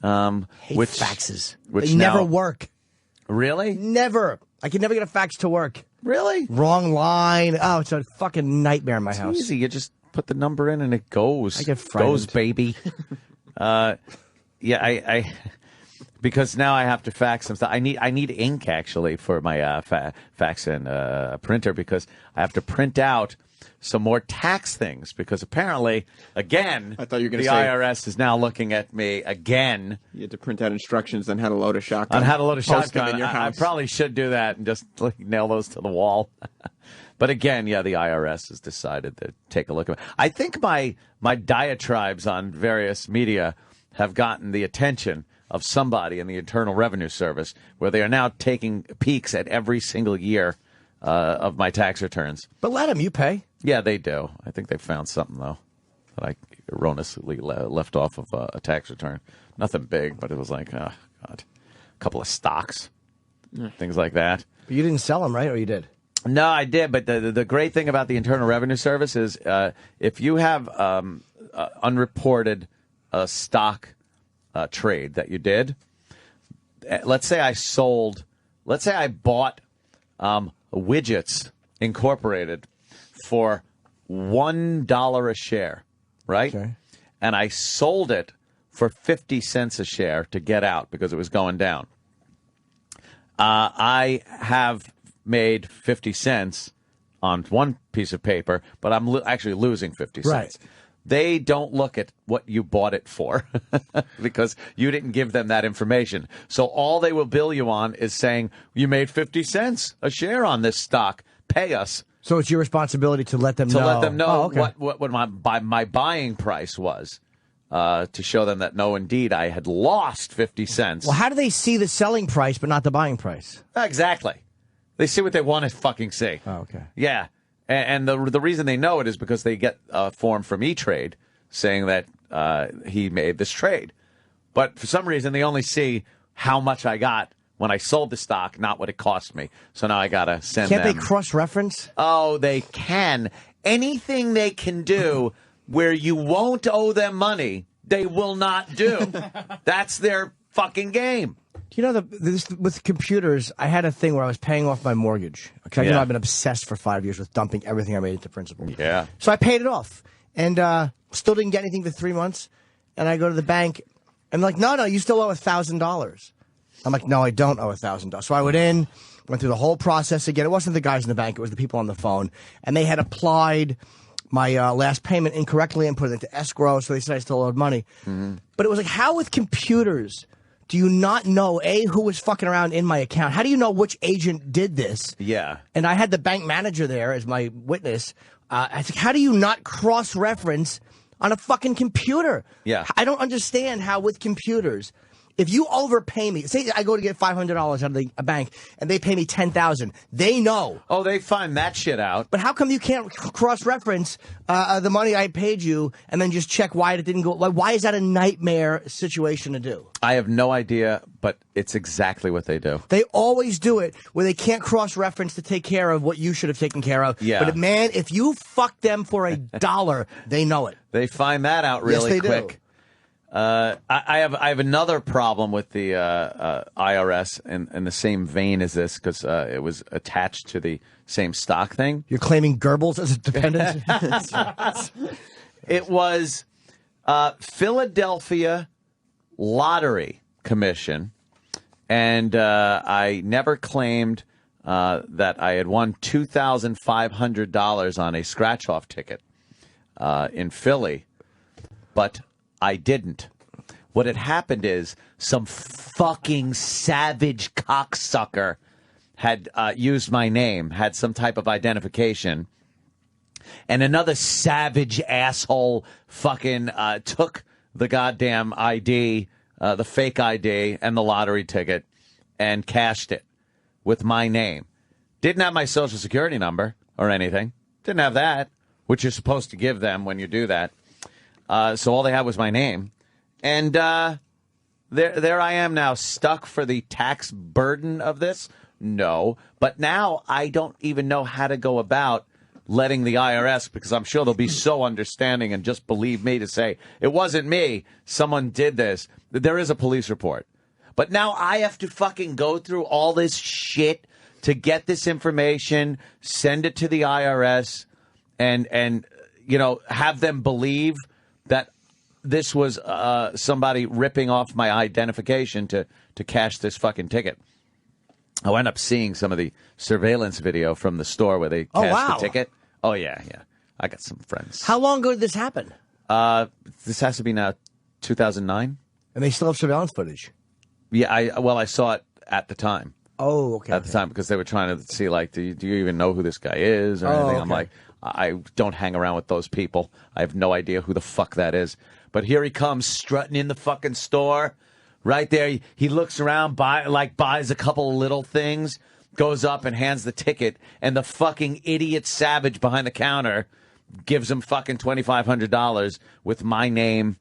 Hate faxes. Which they never work. Really? Never. I can never get a fax to work. Really? Wrong line. Oh, it's a fucking nightmare in my house. Easy. You just put the number in and it goes. I get frightened. Goes, baby. I because now I have to fax some stuff. I need ink actually for my fax and printer because I have to print out some more tax things because apparently, again, I thought you were the IRS is now looking at me again. You had to print out instructions on how to load a shotgun. On how to load a Post them shotgun. in your I house. probably should do that and just nail those to the wall. But again, yeah, the IRS has decided to take a look at it. I think my diatribes on various media have gotten the attention of somebody in the Internal Revenue Service, where they are now taking peeks at every single year of my tax returns. But let them. You pay. Yeah, they do. I think they found something, though, that I erroneously left off of a tax return. Nothing big, but it was like, oh, God, a couple of stocks, things like that. But you didn't sell them, right? Or you did? No, I did. But the great thing about the Internal Revenue Service is if you have unreported stock trade that you did, let's say I bought Widgets Incorporated for $1 a share, right? Okay. And I sold it for 50 cents a share to get out because it was going down. I have made 50 cents on one piece of paper, but I'm actually losing 50 cents. Right. They don't look at what you bought it for because you didn't give them that information. So all they will bill you on is saying, you made 50 cents a share on this stock. Pay us. So it's your responsibility to let them know. To let them know okay. what my buying price was. To show them that, no, indeed, I had lost 50 cents. Well, how do they see the selling price but not the buying price? Exactly. They see what they want to fucking see. Oh, okay. Yeah. And the reason they know it is because they get a form from E-Trade saying that he made this trade. But for some reason, they only see how much I got when I sold the stock, not what it cost me. So now I got to send them. Can't they cross-reference? Oh, they can. Anything they can do where you won't owe them money, they will not do. That's their fucking game. You know, with computers, I had a thing where I was paying off my mortgage. Okay, you know, I've been obsessed for 5 years with dumping everything I made into principal. Yeah. So I paid it off, and still didn't get anything for 3 months. And I go to the bank, and they're like, no, you still owe $1,000. I'm like, no, I don't owe $1,000. So I went in, went through the whole process again. It wasn't the guys in the bank; it was the people on the phone, and they had applied my last payment incorrectly and put it into escrow. So they said I still owed money. Mm-hmm. But it was like, how with computers do you not know, A, who was fucking around in my account? How do you know which agent did this? Yeah. And I had the bank manager there as my witness. I was like, how do you not cross-reference on a fucking computer? Yeah. I don't understand how with computers, if you overpay me, say I go to get $500 out of a bank and they pay me $10,000, they know. Oh, they find that shit out. But how come you can't cross-reference the money I paid you and then just check why it didn't go? Why is that a nightmare situation to do? I have no idea, but it's exactly what they do. They always do it where they can't cross-reference to take care of what you should have taken care of. Yeah. But, man, if you fuck them for $1, they know it. They find that out really yes, they quick. Do. I have another problem with the IRS in the same vein as this because it was attached to the same stock thing. You're claiming Goebbels as a dependent? It was Philadelphia Lottery Commission, and I never claimed that I had won $2,500 on a scratch-off ticket in Philly, but I didn't. What had happened is some fucking savage cocksucker had used my name, had some type of identification, and another savage asshole fucking took the goddamn ID, the fake ID, and the lottery ticket, and cashed it with my name. Didn't have my social security number or anything. Didn't have that, which you're supposed to give them when you do that. So all they had was my name. And there I am now, stuck for the tax burden of this. No. But now I don't even know how to go about letting the IRS, because I'm sure they'll be so understanding and just believe me to say, it wasn't me, someone did this. There is a police report. But now I have to fucking go through all this shit to get this information, send it to the IRS, and you know, have them believe that this was somebody ripping off my identification to cash this fucking ticket. I wound up seeing some of the surveillance video from the store where they cashed the ticket. Oh, yeah. I got some friends. How long ago did this happen? This has to be now 2009. And they still have surveillance footage? Yeah, I saw it at the time. Oh, okay. At the time, because they were trying to see, like, do you even know who this guy is or anything? Okay. I'm like, I don't hang around with those people. I have no idea who the fuck that is. But here he comes, strutting in the fucking store. Right there, he looks around, buys a couple of little things, goes up and hands the ticket, and the fucking idiot savage behind the counter gives him fucking $2,500 with my name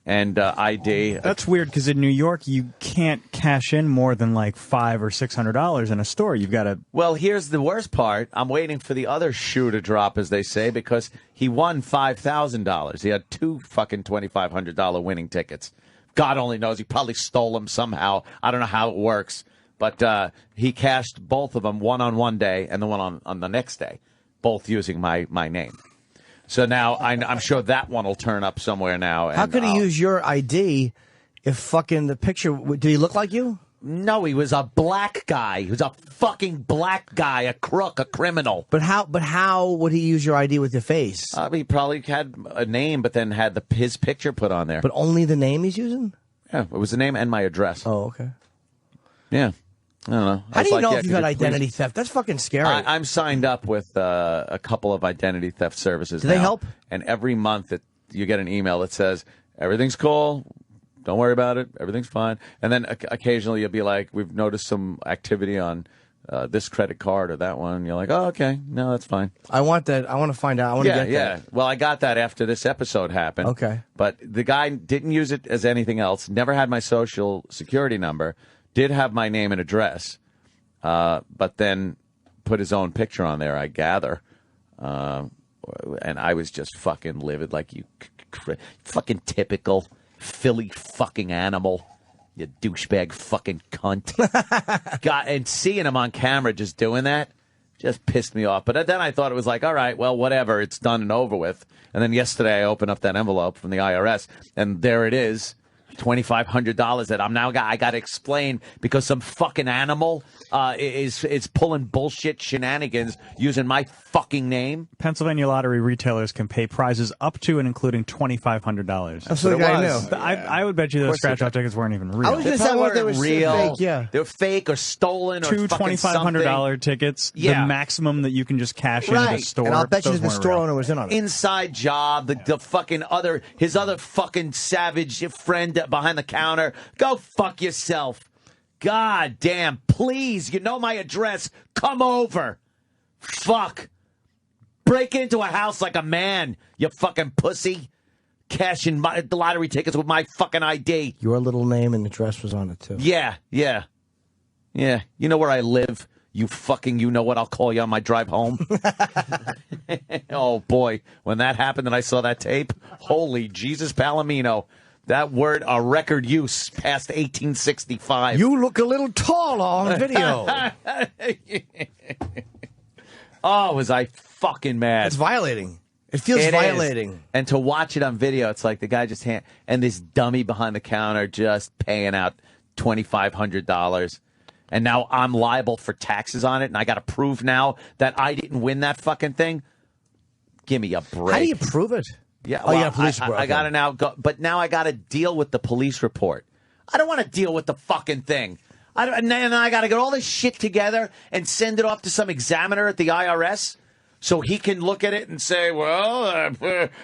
and ID. That's weird because in New York you can't cash in more than like $500 or $600 in a store. You've got to. Well, here's the worst part. I'm waiting for the other shoe to drop, as they say, because he won $5,000. He had two fucking $2,500 winning tickets. God only knows. He probably stole them somehow. I don't know how it works, but he cashed both of them, one on one day and the one on the next day, both using my name. So now I'm sure that one will turn up somewhere now. And how could he use your ID if fucking the picture... Did he look like you? No, he was a black guy. He was a fucking black guy, a crook, a criminal. But how would he use your ID with your face? He probably had a name, but then had his picture put on there. But only the name he's using? Yeah, it was the name and my address. Oh, okay. Yeah. I don't know. How do you know if you got identity theft? That's fucking scary. I'm signed up with a couple of identity theft services. Do they help? And every month you get an email that says, everything's cool. Don't worry about it. Everything's fine. And then occasionally you'll be like, we've noticed some activity on this credit card or that one. And you're like, oh, okay. No, that's fine. I want that. I want to find out. I want to get that. Yeah. Well, I got that after this episode happened. Okay. But the guy didn't use it as anything else. Never had my social security number. Did have my name and address. But then put his own picture on there, I gather. And I was just fucking livid, like you fucking typical Philly fucking animal, you douchebag fucking cunt. And seeing him on camera just doing that just pissed me off. But then I thought it was like, all right, well, whatever, it's done and over with. And then yesterday I opened up that envelope from the IRS, and there it is. $2,500 that I got to explain because some fucking animal is pulling bullshit shenanigans using my fucking name. Pennsylvania lottery retailers can pay prizes up to and including $2,500. That's what I knew. I would bet you those scratch-off tickets weren't even real. I was going to say what they were real. Fake, yeah. They were fake or stolen or two fucking $2,500 tickets, yeah. The maximum that you can just cash into the store. And I'll bet you those the weren't store real. owner was in on it. Inside job, the fucking his other fucking savage friend behind the counter. Go fuck yourself. God damn, please, you know my address. Come over. Fuck. Break into a house like a man, you fucking pussy. Cashing the lottery tickets with my fucking ID. Your little name and address was on it, too. Yeah. You know where I live? You know what I'll call you on my drive home. Oh, boy. When that happened and I saw that tape, holy Jesus Palomino. That word, a record use past 1865. You look a little taller on video. Oh, was I fucking mad. It's violating. It feels violating. Is. And to watch it on video, it's like the guy just and this dummy behind the counter just paying out $2,500. And now I'm liable for taxes on it, and I got to prove now that I didn't win that fucking thing. Give me a break. How do you prove it? Yeah, well, you got a police report. I got to now go, but now I got to deal with the police report. I don't want to deal with the fucking thing. And then I got to get all this shit together and send it off to some examiner at the IRS so he can look at it and say, well,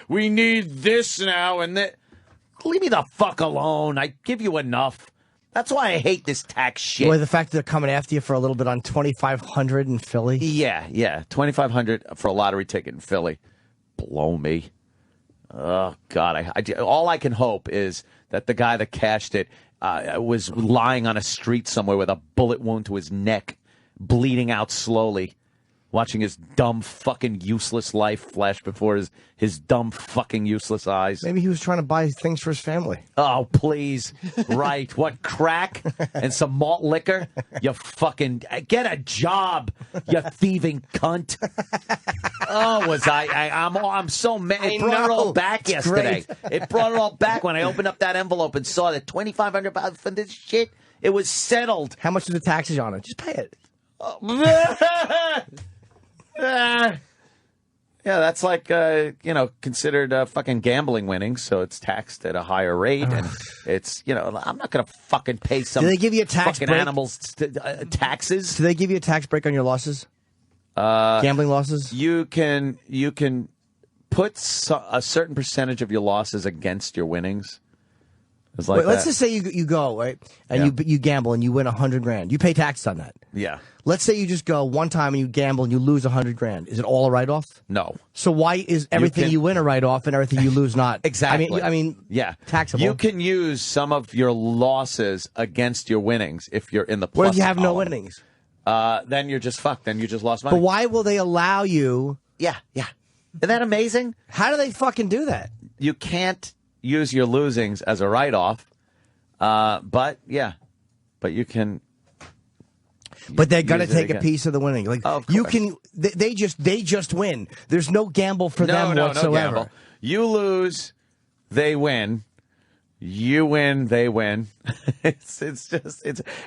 we need this now and that. Leave me the fuck alone. I give you enough. That's why I hate this tax shit. Boy, the fact that they're coming after you for a little bit on $2,500 in Philly. Yeah. $2,500 for a lottery ticket in Philly. Blow me. Oh, God. All I can hope is that the guy that cashed it was lying on a street somewhere with a bullet wound to his neck, bleeding out slowly. watching his dumb fucking useless life flash before his dumb fucking useless eyes. Maybe he was trying to buy things for his family. Oh, please. Right. What, crack and some malt liquor? You fucking... Get a job, you thieving cunt. Oh, I'm so mad. It brought it all back yesterday. It brought it all back when I opened up that envelope and saw that $2,500 for this shit. It was settled. How much are the taxes on it? Just pay it. Yeah, that's like, considered fucking gambling winnings, so it's taxed at a higher rate, and it's, I'm not going to fucking pay some Do they give you a tax fucking break? animals taxes. Do they give you a tax break on your losses? Gambling losses? You can put a certain percentage of your losses against your winnings. It's like let's just say you go, right, and you gamble and you win $100,000. You pay taxes on that. Yeah. Let's say you just go one time and you gamble and you lose $100,000. Is it all a write-off? No. So why is everything you win a write-off and everything you lose not? Exactly. I mean, yeah, taxable. You can use some of your losses against your winnings if you're in the plus What if you have no column. winnings? Then you're just fucked. Then you just lost money. But why will they allow you? Yeah. Isn't that amazing? How do they fucking do that? You can't use your losings as a write-off, but you can. But they're gonna use it take a again. piece of the winning. Like Of you course. can, they just win. There's no gamble for them whatsoever. No gamble. You lose, they win. You win, they win. it's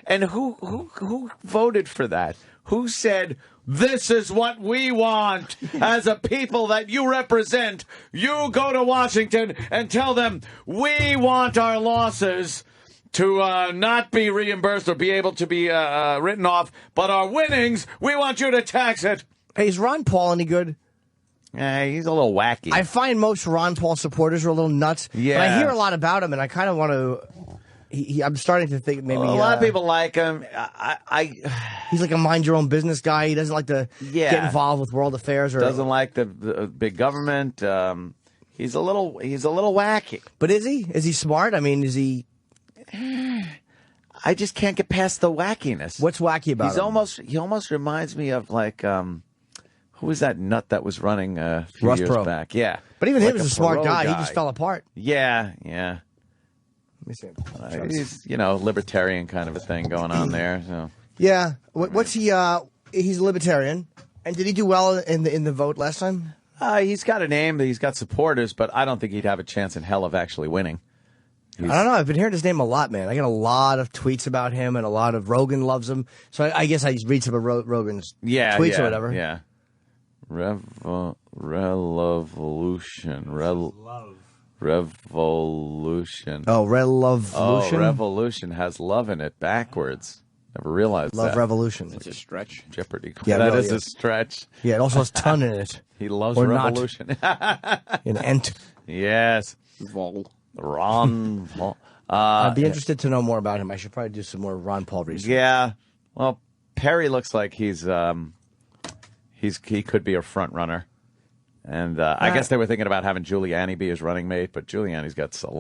and who voted for that? Who said this is what we want as a people that you represent? You go to Washington and tell them we want our losses to not be reimbursed or be able to be written off, but our winnings, we want you to tax it. Hey, is Ron Paul any good? He's a little wacky. I find most Ron Paul supporters are a little nuts. Yeah. But I hear a lot about him, and I kind of want to. I'm starting to think maybe a lot of people like him. he's like a mind your own business guy. He doesn't like to get involved with world affairs or doesn't like the big government. He's a little wacky. But is he? Is he smart? I mean, is he? I just can't get past the wackiness. What's wacky about him? He almost reminds me of like who was that nut that was running a few Ross years Perot. back? Yeah, But even like he was a smart Perot guy. He just fell apart. Yeah. Let me see. He's libertarian kind of a thing going on there. So Yeah. What's he? He's a libertarian. And did he do well in the vote last time? he's got a name, he's got supporters, but I don't think he'd have a chance in hell of actually winning. I don't know. I've been hearing his name a lot, man. I get a lot of tweets about him, and a lot of Rogan loves him. So I guess I just read some of Rogan's tweets or whatever. Yeah. Revolution. Revolution. Oh, Revolution. Oh, revolution has love in it backwards. Never realized Love that. Revolution. It's a stretch. Jeopardy. Yeah, that really is a is. stretch. Yeah, it also has ton in it. He loves Or not. revolution. An ent. Yes. Vol. Ron. I'd be interested to know more about him. I should probably do some more Ron Paul research. Yeah. Well, Perry looks like he could be a front runner. And I guess they were thinking about having Giuliani be his running mate, but Giuliani's got a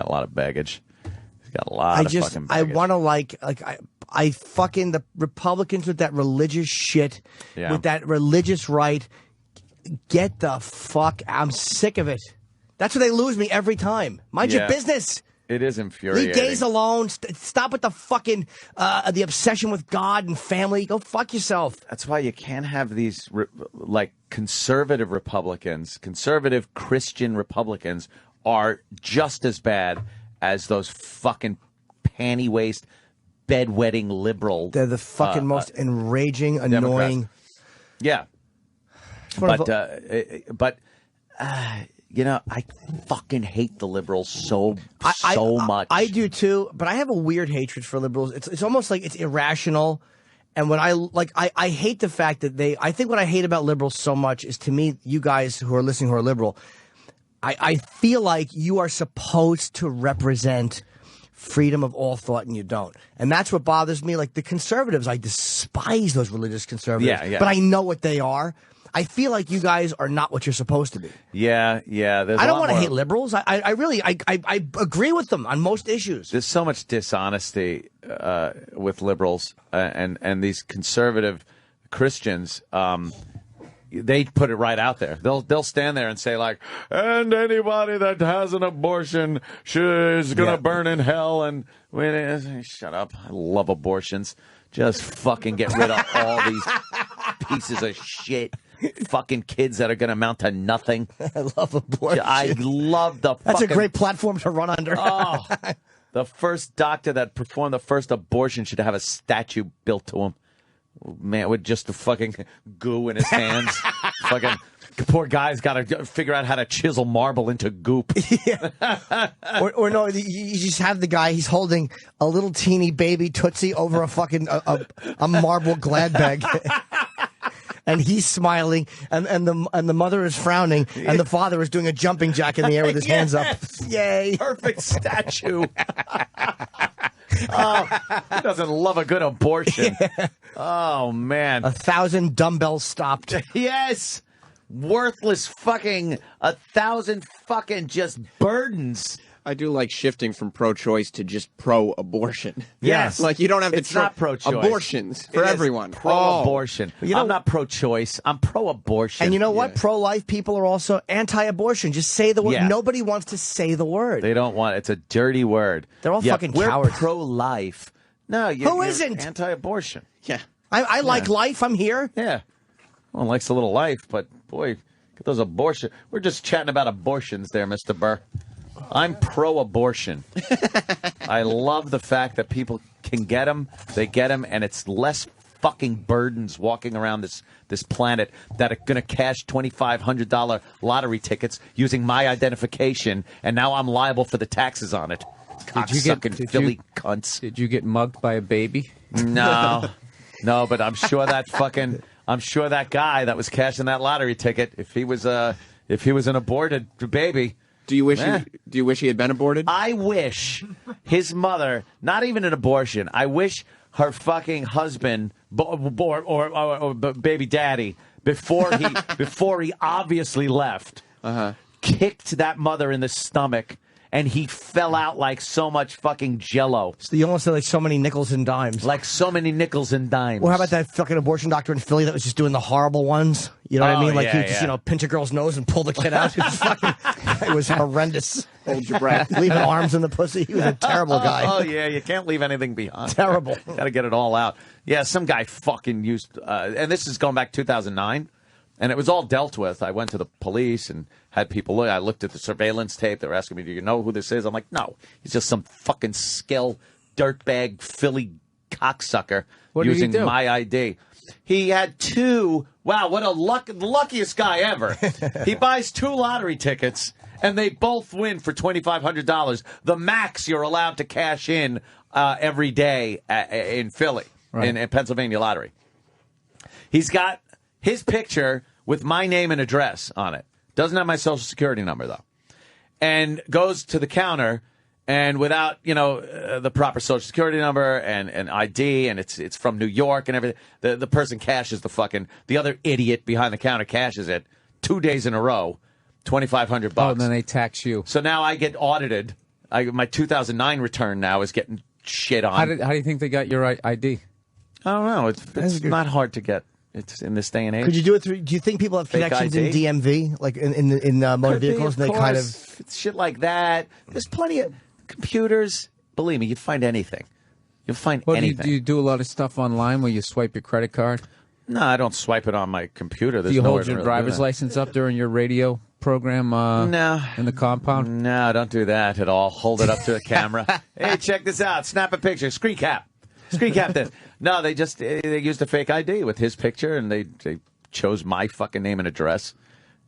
lot of baggage. He's got a lot of fucking baggage. I want to I fucking the Republicans with that religious shit, with that religious right. Get the fuck. I'm sick of it. That's where they lose me every time. Mind your business. It is infuriating. Leave gays alone. Stop with the fucking the obsession with God and family. Go fuck yourself. That's why you can't have these conservative Republicans, conservative Christian Republicans are just as bad as those fucking panty waist, bedwetting liberal. They're the fucking most enraging, annoying. Democrats. Yeah, but I fucking hate the liberals so much. I do too, but I have a weird hatred for liberals. It's almost like it's irrational. And what I hate the fact that I think what I hate about liberals so much is, to me, you guys who are listening who are liberal, I feel like you are supposed to represent freedom of all thought, and you don't. And that's what bothers me. Like the conservatives, I despise those religious conservatives. Yeah. But I know what they are. I feel like you guys are not what you're supposed to be. Yeah. I don't want to hate liberals. I really agree with them on most issues. There's so much dishonesty with liberals and these conservative Christians, they put it right out there. They'll stand there and say like, and anybody that has an abortion is gonna burn in hell. And shut up. I love abortions. Just fucking get rid of all these pieces of shit. Fucking kids that are gonna amount to nothing. I love abortion. I love the. That's fucking, a great platform to run under. Oh, the first doctor that performed the first abortion should have a statue built to him. Man, with just the fucking goo in his hands. Fucking poor guy's got to figure out how to chisel marble into goop. Yeah. or no, you just have the guy. He's holding a little teeny baby Tootsie over a fucking a marble glad bag. And he's smiling, and the mother is frowning, and the father is doing a jumping jack in the air with his hands up. Yay! Perfect statue. Oh, who doesn't love a good abortion? Yeah. Oh, man. 1,000 dumbbells stopped. Yes. Worthless fucking 1,000 fucking just burdens. I do like shifting from pro-choice to just pro-abortion. Yes. Like you don't have to It's not pro-choice. Abortions for everyone. Pro-abortion. I'm not pro-choice. I'm pro-abortion. And you know what? Pro-life people are also anti-abortion. Just say the word. Yeah. Nobody wants to say the word. They don't want it. It's a dirty word. They're all fucking we're cowards. Pro-life. No, you're isn't? Anti-abortion. Yeah. I like life. I'm here. Yeah. One likes a little life, but boy, get those abortion. We're just chatting about abortions there, Mr. Burr. I'm pro-abortion. I love the fact that people can get them, they get them, and it's less fucking burdens walking around this planet that are going to cash $2,500 lottery tickets using my identification, and now I'm liable for the taxes on it. Cocksucking Philly cunts. Did you get mugged by a baby? No, but I'm sure that guy that was cashing that lottery ticket, if he was an aborted baby. Do you wish he had been aborted? I wish his mother, not even an abortion. I wish her fucking husband or baby daddy before he obviously left, kicked that mother in the stomach. And he fell out like so much fucking jello. So you almost said like so many nickels and dimes. Like so many nickels and dimes. Or how about that fucking abortion doctor in Philly that was just doing the horrible ones? You know what I mean? Like he would just, pinch a girl's nose and pull the kid out. It was horrendous. Hold your breath. Leaving arms in the pussy. He was a terrible guy. Oh, yeah, you can't leave anything behind. Terrible. Got to get it all out. Yeah, some guy fucking used, and this is going back 2009. And it was all dealt with. I went to the police and had people look. I looked at the surveillance tape. They were asking me, do you know who this is? I'm like, no. He's just some fucking skill dirtbag Philly cocksucker using my ID. He had two. Wow, what the luckiest guy ever. He buys 2 lottery tickets, and they both win for $2,500. The max you're allowed to cash in every day in Philly, in Pennsylvania lottery. He's got his picture with my name and address on it. Doesn't have my social security number, though. And goes to the counter, and without, the proper social security number and ID, and it's from New York and everything, the person cashes the other idiot behind the counter cashes it 2 days in a row, $2,500. Oh, and then they tax you. So now I get audited. My 2009 return now is getting shit on. How do you think they got your ID? I don't know. It's not hard to get. It's in this day and age. Could you do it through? Do you think people have connections in DMV, like in motor vehicles? Be, and they kind of shit like that. There's plenty of computers. Believe me, you'd find anything. You'll find anything. Do you do a lot of stuff online where you swipe your credit card? No, I don't swipe it on my computer. Do you hold your driver's license up during your radio program? No. In the compound? No, don't do that at all. Hold it up to the camera. Hey, check this out. Snap a picture. Screen cap this. No, they used a fake ID with his picture, and they chose my fucking name and address.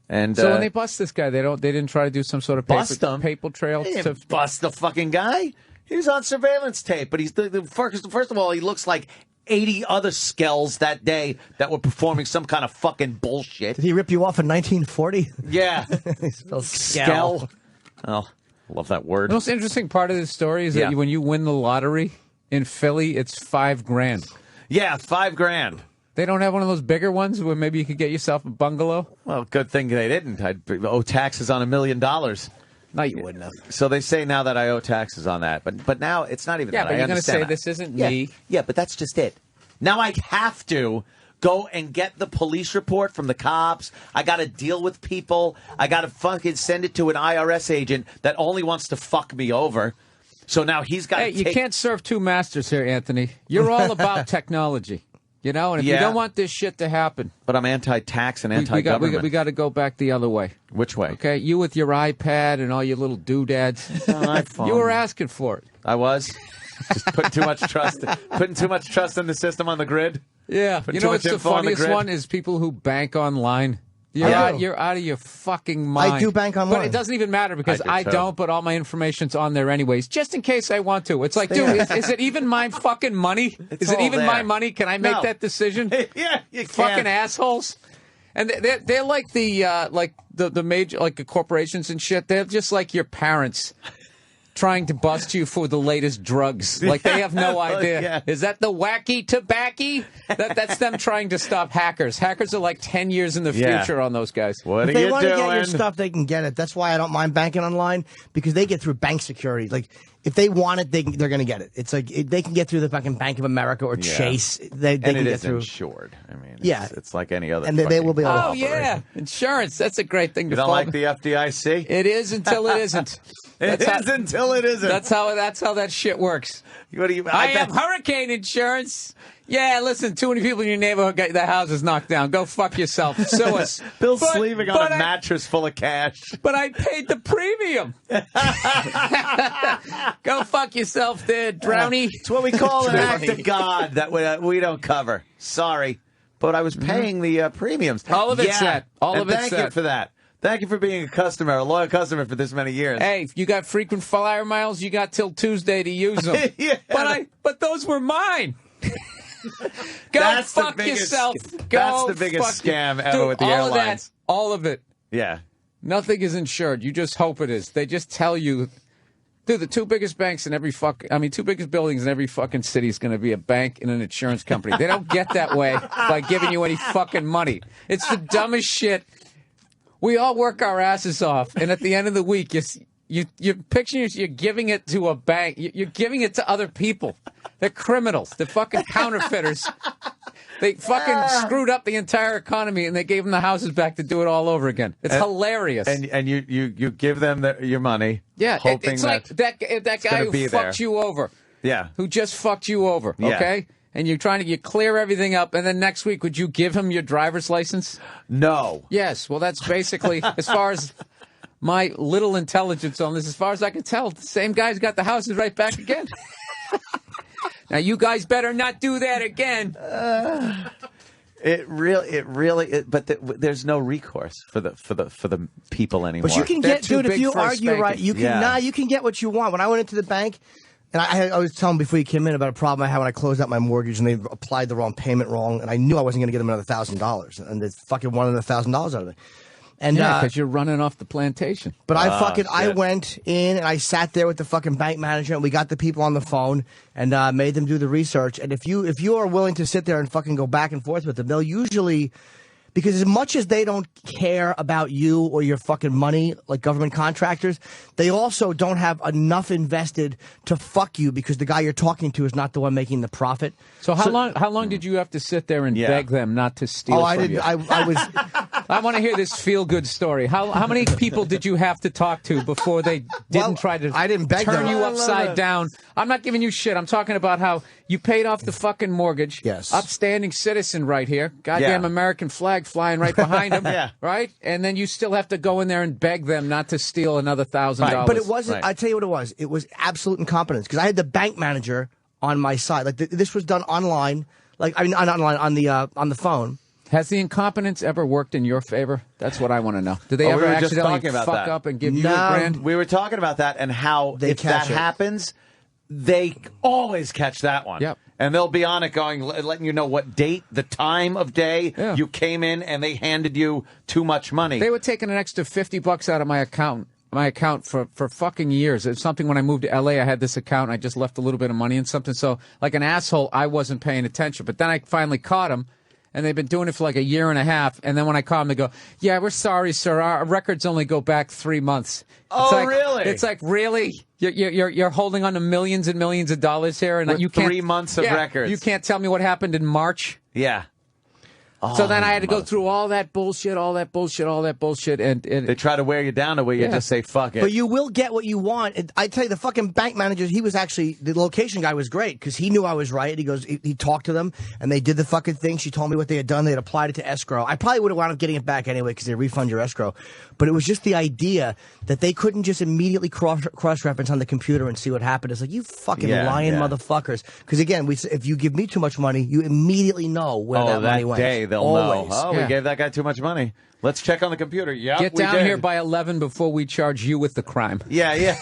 And so when they bust this guy, they didn't try to do some sort of paper trail to bust the fucking guy. He was on surveillance tape, but he's first of all, he looks like 80 other skells that day that were performing some kind of fucking bullshit. Did he rip you off in 1940? Yeah. He spelled skell. Oh, love that word. The most interesting part of this story is that when you win the lottery in Philly, it's $5,000. Yeah, $5,000. They don't have one of those bigger ones where maybe you could get yourself a bungalow? Well, good thing they didn't. I'd owe taxes on $1 million. No, you wouldn't have. So they say now that I owe taxes on that, but now it's not even that. Yeah, but you're going to say this isn't me. Yeah, but that's just it. Now I have to go and get the police report from the cops. I got to deal with people. I got to fucking send it to an IRS agent that only wants to fuck me over. So now he's got. Hey, you can't serve two masters here, Anthony. You're all about technology, you know. And if you don't want this shit to happen, but I'm anti-tax and anti-government. We got to go back the other way. Which way? Okay, you with your iPad and all your little doodads. iPhone. You were asking for it. I was just putting too much trust in the system on the grid. Yeah, you know what's the funniest one is people who bank online. You're out of your fucking mind. I do bank online. But it doesn't even matter because I don't, but all my information's on there anyways, just in case I want to. It's like, dude, is it even my fucking money? Is it even my money? Can I make that decision? Yeah, you can. Fucking assholes. And they're like the major, like the corporations and shit. They're just like your parents trying to bust you for the latest drugs. Like, they have no idea. Yeah. Is that the wacky tobacco? That's them trying to stop hackers. Hackers are like 10 years in the future on those guys. What if are you they want doing? to get your stuff, they can get it. That's why I don't mind banking online, because they get through bank security. Like, if they want it, they're going to get it. It's like they can get through the fucking Bank of America or Chase. They can get through. Insured. I mean, yeah, it's like any other. And they will be able to operate. Yeah, insurance. That's a great thing to You don't like the FDIC? It is until it isn't. Until it isn't. That's how that shit works. What do you? I have hurricane insurance. Yeah, listen, too many people in your neighborhood got their houses knocked down. Go fuck yourself. Sue us. Bill's sleeping on a mattress full of cash. But I paid the premium. Go fuck yourself there, Drowny. It's what we call an act of God that we don't cover. Sorry. But I was paying the premiums. All of it's that. All of it's that. Thank you for that. Thank you for being a loyal customer for this many years. Hey, if you got frequent flyer miles, you got till Tuesday to use them. But those were mine. Go fuck yourself. That's the biggest scam ever with the airlines. All of it. Yeah. Nothing is insured. You just hope it is. They just tell you. Dude, the two biggest buildings in every fucking city is going to be a bank and an insurance company. They don't get that way by giving you any fucking money. It's the dumbest shit. We all work our asses off, and at the end of the week, you're picturing you're giving it to a bank. You're giving it to other people. They're criminals. They're fucking counterfeiters. They fucking screwed up the entire economy, and they gave them the houses back to do it all over again. It's hilarious. And you give them your money. Yeah, hoping it's like that guy who fucked you over. Yeah, who just fucked you over. Okay. And you're trying to clear everything up, and then next week, would you give him your driver's license? No. Yes. Well, that's basically, as far as my little intelligence on this, as far as I can tell, the same guy's got the houses right back again. Now, you guys better not do that again. There's no recourse for the people anymore. But you can get, dude, if you argue right, you can get what you want. When I went into the bank. And I was telling before you came in about a problem I had when I closed out my mortgage and they applied the wrong payment wrong, and I knew I wasn't going to get them another $1,000, and they fucking wanted another $1,000 out of me. And because you're running off the plantation. But I went in and I sat there with the fucking bank manager, and we got the people on the phone and made them do the research. And if you are willing to sit there and fucking go back and forth with them, they'll usually. Because as much as they don't care about you or your fucking money, like government contractors, they also don't have enough invested to fuck you because the guy you're talking to is not the one making the profit. So how long did you have to sit there and beg them not to steal from you? I was. I want to hear this feel-good story. How many people did you have to talk to before they didn't try to turn you upside down? I'm not giving you shit. I'm talking about how you paid off the fucking mortgage. Yes. Upstanding citizen right here. Goddamn American flag flying right behind him. Right? And then you still have to go in there and beg them not to steal another $1,000. Right. But it wasn't. Right. I tell you what it was. It was absolute incompetence because I had the bank manager on my side. Like this was done online. Like I mean, not online on the phone. Has the incompetence ever worked in your favor? That's what I want to know. Did they ever accidentally fuck up and give you $1,000? We were talking about that and how if that happens, they always catch that one. Yep. And they'll be on it going, letting you know what date, the time of day you came in, and they handed you too much money. They were taking an extra $50 out of my account for fucking years. It's something when I moved to L.A., I had this account, and I just left a little bit of money in something. So, like an asshole, I wasn't paying attention. But then I finally caught them. And they've been doing it for like a year and a half. And then when I call them, they go, "Yeah, we're sorry, sir. Our records only go back 3 months." Really? It's like, really? You're holding on to millions and millions of dollars here, and with you can't 3 months of records. You can't tell me what happened in March. Yeah. So then I had to go through all that bullshit, and They try to wear you down to where you just say fuck it. But you will get what you want. And I tell you, the fucking bank manager, he was actually, the location guy was great because he knew I was right. He goes, he talked to them and they did the fucking thing. She told me what they had done. They had applied it to escrow. I probably would have wound up getting it back anyway because they refund your escrow. But it was just the idea that they couldn't just immediately cross-reference on the computer and see what happened. It's like, you fucking lying motherfuckers. Because again, if you give me too much money, you immediately know where that money went. Day they'll Always. know. We gave that guy too much money. Let's check on the computer. Yeah, get down here by 11 before we charge you with the crime. Yeah.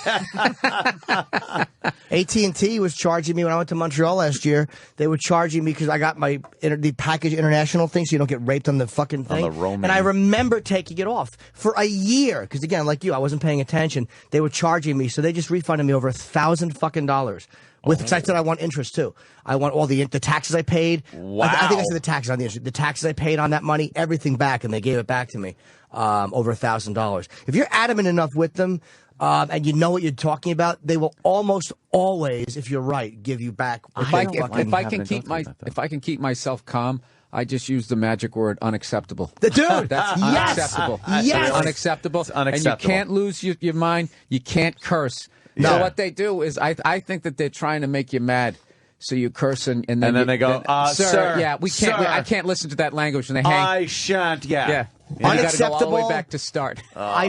AT&T was charging me when I went to Montreal last year. They were charging me because I got the package international thing, so you don't get raped on the fucking thing. On the roaming. And I remember taking it off for a year because again, like you, I wasn't paying attention. They were charging me, so they just refunded me over $1,000 fucking dollars. Because I said I want interest too. I want all the taxes I paid. Wow. I think I said the taxes on the interest. The taxes I paid on that money, everything back, and they gave it back to me over $1,000. If you're adamant enough with them and you know what you're talking about, they will almost always, if you're right, give you back. If I can keep myself calm, I just use the magic word unacceptable. Dude, that's yes, unacceptable. yes, Unacceptable. It's unacceptable. And you can't lose your mind. You can't curse. No. So what they do is, I think that they're trying to make you mad. So you curse and then they go, sir, yeah, we can't. I can't listen to that language, and they hang. I shan't. Yeah. And you got to go Unacceptable. all the way back to start. I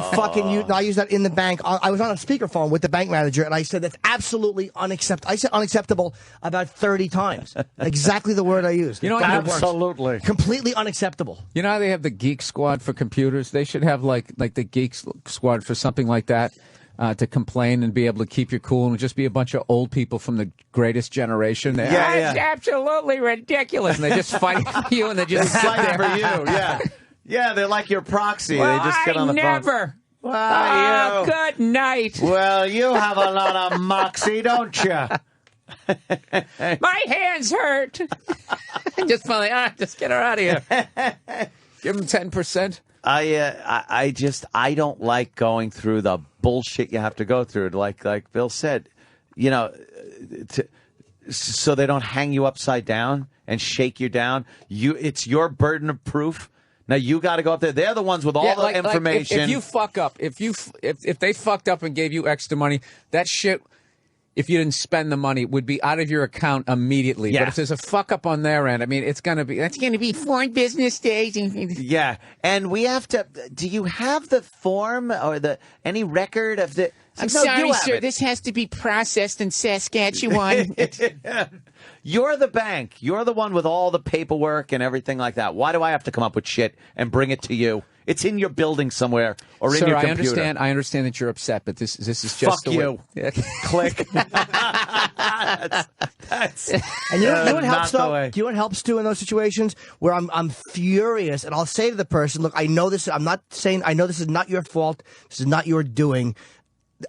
use that in the bank. I was on a speakerphone with the bank manager, and I said that's absolutely unacceptable. I said unacceptable about 30 times. Exactly the word I used. You know, Absolutely. Completely unacceptable. You know how they have the Geek Squad for computers? They should have like the Geek Squad for something like that. To complain and be able to keep you cool and just be a bunch of old people from the greatest generation. That's absolutely ridiculous. And they just fight for you and they just sit Fight there. for you. Yeah, they're like your proxy. They just get on the phone. Well, good night. Well, you have a lot of moxie, don't you? My hands hurt. Just finally, just get her out of here. Give them 10%. I don't like going through the bullshit you have to go through. Like Bill said, so they don't hang you upside down and shake you down. It's your burden of proof. Now you got to go up there. They're the ones with all the information. If you fuck up, if they fucked up and gave you extra money, that shit, if you didn't spend the money, would be out of your account immediately. Yeah. But if there's a fuck up on their end, I mean, that's going to be 4 business days. Yeah, and we have to. Do you have the form or any record of the? I'm sorry, sir. This has to be processed in Saskatchewan. You're the bank. You're the one with all the paperwork and everything like that. Why do I have to come up with shit and bring it to you? It's in your building somewhere or in your computer. I understand that you're upset, but this is just fuck the you. way. Click. And you know what helps though? Do you know what helps too in those situations where I'm furious and I'll say to the person, look, I know this. I'm not saying I know this is not your fault. This is not your doing.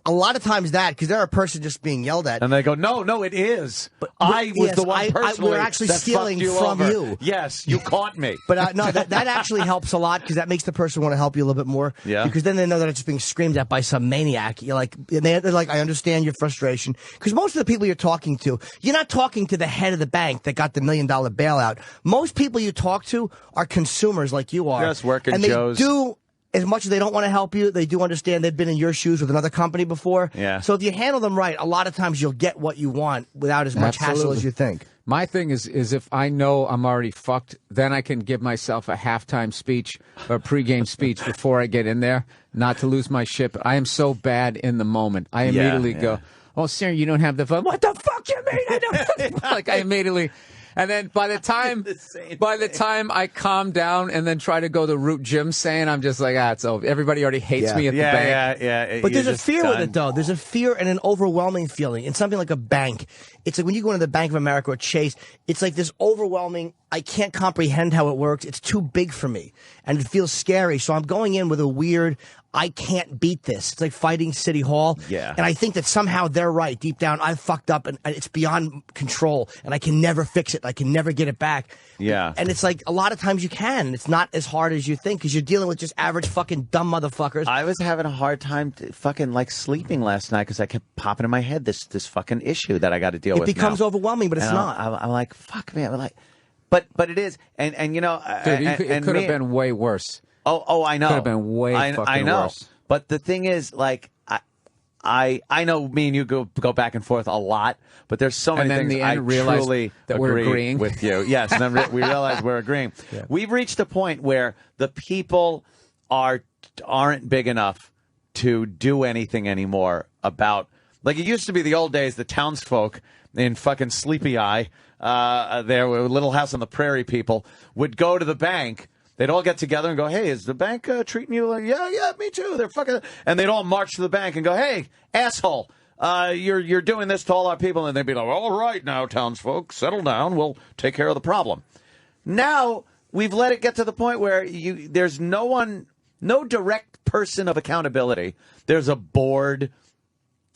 A lot of times because they're a person just being yelled at. And they go, no, it is. But I was the one personally we're actually that stealing from over. you. Yes, you caught me. But no, that actually helps a lot because that makes the person want to help you a little bit more. Yeah. Because then they know that it's being screamed at by some maniac. You're like, they're like, I understand your frustration. Because most of the people you're talking to, you're not talking to the head of the bank that got the $1 million bailout. Most people you talk to are consumers like you are. Yes, working and they Joes. do. As much as they don't want to help you, they do understand they've been in your shoes with another company before. Yeah. So if you handle them right, a lot of times you'll get what you want without as much hassle as you think. My thing is if I know I'm already fucked, then I can give myself a halftime speech or a pregame speech before I get in there, not to lose my shit. But I am so bad in the moment. I immediately go, oh, sir, you don't have the phone. What the fuck you mean? I don't like I immediately. And then by the time I calm down and then try to go the route Jim's saying, I'm just like, it's over. Everybody already hates me at the bank. Yeah. But there's a fear with it, though. There's a fear and an overwhelming feeling. In something like a bank, it's like when you go into the Bank of America or Chase, it's like this overwhelming, I can't comprehend how it works. It's too big for me. And it feels scary. So I'm going in with a weird, I can't beat this. It's like fighting City Hall. Yeah. And I think that somehow they're right. Deep down, I fucked up and it's beyond control. And I can never fix it. I can never get it back. Yeah. And it's like a lot of times you can. It's not as hard as you think because you're dealing with just average fucking dumb motherfuckers. I was having a hard time fucking like sleeping last night because I kept popping in my head this fucking issue that I got to deal with. It becomes overwhelming, but it's not. I'm like, fuck, man. I'm like, but it is, and you know, Dude, it and could have been way worse. Oh, I know. Could have been way fucking I know. worse. But the thing is, like, I know me and you go back and forth a lot, but there's so many And then things the I end realize truly that we're agree agreeing. with you. Yes, and then we realize we're agreeing. Yeah. We've reached a point where the people aren't big enough to do anything anymore about. Like it used to be the old days, the townsfolk in fucking Sleepy Eye, there were Little House on the Prairie people would go to the bank. They'd all get together and go, "Hey, is the bank treating you like?" Yeah, me too. They're fucking, and they'd all march to the bank and go, "Hey, asshole, you're doing this to all our people," and they'd be like, "All right, now, townsfolk, settle down. We'll take care of the problem." Now we've let it get to the point where there's no direct person of accountability. There's a board.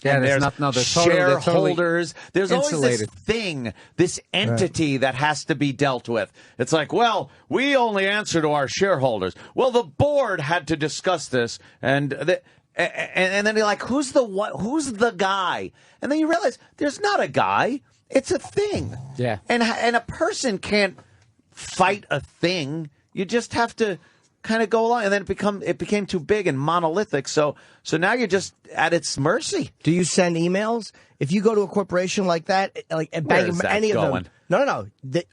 Yeah, And there's there's not, no, they're shareholders. There's always insulated. this thing, this entity that has to be dealt with. It's like, well, we only answer to our shareholders. Well, the board had to discuss this, and then you're like, who's the guy? And then you realize there's not a guy. It's a thing. Yeah. And a person can't fight a thing. You just have to kind of go along, and then it became too big and monolithic. So now you're just at its mercy. Do you send emails? If you go to a corporation like that, like a bank, is that any of going? them? No.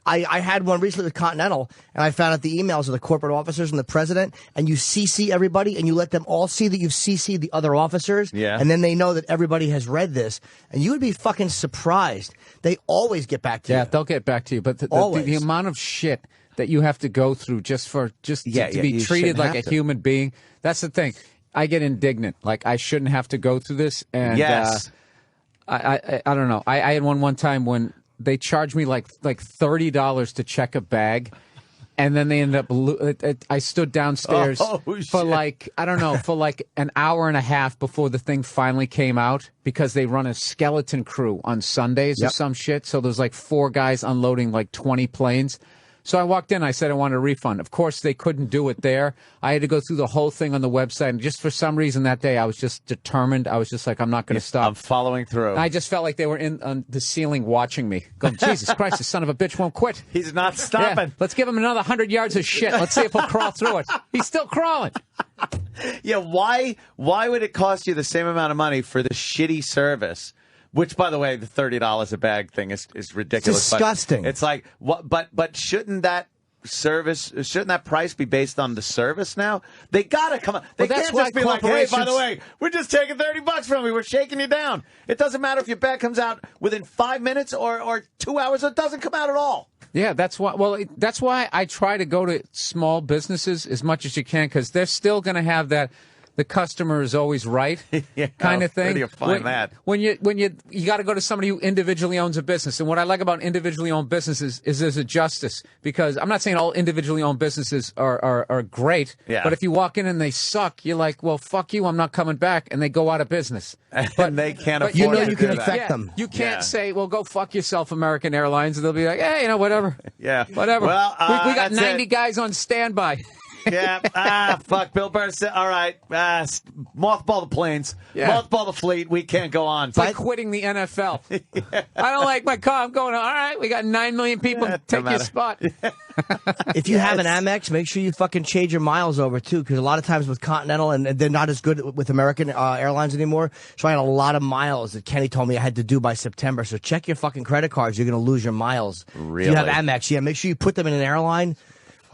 I had one recently with Continental, and I found out the emails of the corporate officers and the president, and you CC everybody, and you let them all see that you've CC'd the other officers, Yeah. and then they know that everybody has read this, and you would be fucking surprised. They always get back to you. Yeah, they'll get back to you. But the amount of shit that you have to go through just to be you treated shouldn't like a have to. human being. That's the thing. I get indignant. Like I shouldn't have to go through this. And Yes. I don't know. I had one time when they charged me like $30 to check a bag. And then they ended up. I stood downstairs Oh, for shit. like for like an hour and a half before the thing finally came out because they run a skeleton crew on Sundays or some shit. So there's like 4 guys unloading like 20 planes. So I walked in. I said I wanted a refund. Of course, they couldn't do it there. I had to go through the whole thing on the website. And just for some reason that day, I was just determined. I was just like, I'm not going to stop. I'm following through. And I just felt like they were on the ceiling watching me. Going, Jesus Christ, the son of a bitch won't quit. He's not Yeah, stopping. let's give him another 100 yards of shit. Let's see if he'll crawl through it. He's still crawling. Yeah, why would it cost you the same amount of money for the shitty service? Which, by the way, the $30 a bag thing is ridiculous. It's disgusting. But it's like, what? But shouldn't that price be based on the service now? They gotta come up. They Well, that's can't just why be like, hey, by the corporations- way, we're just taking $30 from you. We're shaking you down. It doesn't matter if your bag comes out within 5 minutes or 2 hours. It doesn't come out at all. Yeah, that's why. Well, that's why I try to go to small businesses as much as you can because they're still going to have that. The customer is always right, Yeah, kind of thing. where do you find that? When you got to go to somebody who individually owns a business. And what I like about individually owned businesses is there's a justice because I'm not saying all individually owned businesses are great, Yeah. but if you walk in and they suck, you're like, well, fuck you, I'm not coming back, and they go out of business. And they can't but afford you know to you can do that. affect them. You can't Yeah. say, well, go fuck yourself, American Airlines. And they'll be like, hey, whatever. Yeah. Whatever. Well, we got that's 90 it. guys on standby. Yeah. Fuck. Bill Burr said, all right, mothball the planes. Yeah. Mothball the fleet. We can't go on. It's like quitting the NFL. I don't like my car. I'm going, all right, we got 9 million people. Take your matter. spot. If you have an Amex, make sure you fucking change your miles over too, because a lot of times with Continental and they're not as good with American Airlines anymore. So I had a lot of miles that Kenny told me I had to do by September. So check your fucking credit cards. You're going to lose your miles. If Really? you have Amex, yeah, make sure you put them in an airline.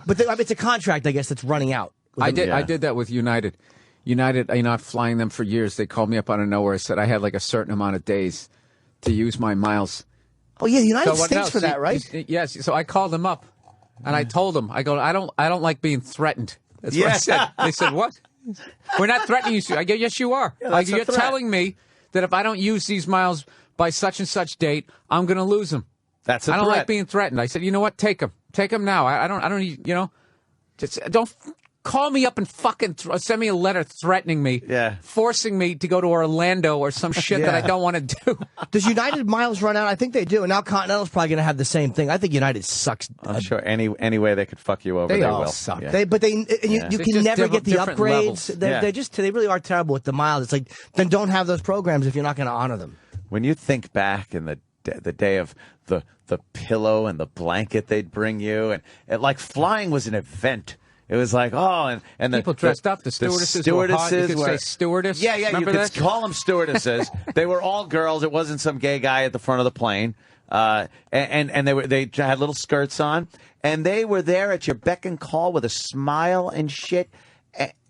But it's a contract, I guess, that's running out. I did. Yeah. I did that with United. United, I've flying them for years. They called me up out of nowhere. Said I had like a certain amount of days to use my miles. Oh yeah, the United So what- States no, for see, that, right? Yes. So I called them up, and I told them, I go, I don't like being threatened. That's what I Yeah. said. They said, what? We're not threatening you. I go, yes, you are. Yeah, I that's go, a you're threat. telling me that if I don't use these miles by such and such date, I'm going to lose them. That's a I don't threat. like being threatened. I said, you know what? Take them now. I don't need, just don't call me up and fucking send me a letter threatening me, forcing me to go to Orlando or some shit that I don't want to do. Does United miles run out? I think they do. And now Continental's probably going to have the same thing. I think United sucks. I'm sure any way they could fuck you over, They they all will. suck. Yeah. You They're can just never get the different upgrades. levels. They really are terrible with the miles. It's like, then don't have those programs if you're not going to honor them. When you think back in the the day of the pillow and the blanket they'd bring you, and like flying was an event. It was like, and the people dressed up. The stewardesses were hot. You could say stewardess. Yeah, Remember you that? could call them stewardesses. They were all girls. It wasn't some gay guy at the front of the plane. And they had little skirts on, and they were there at your beck and call with a smile and shit.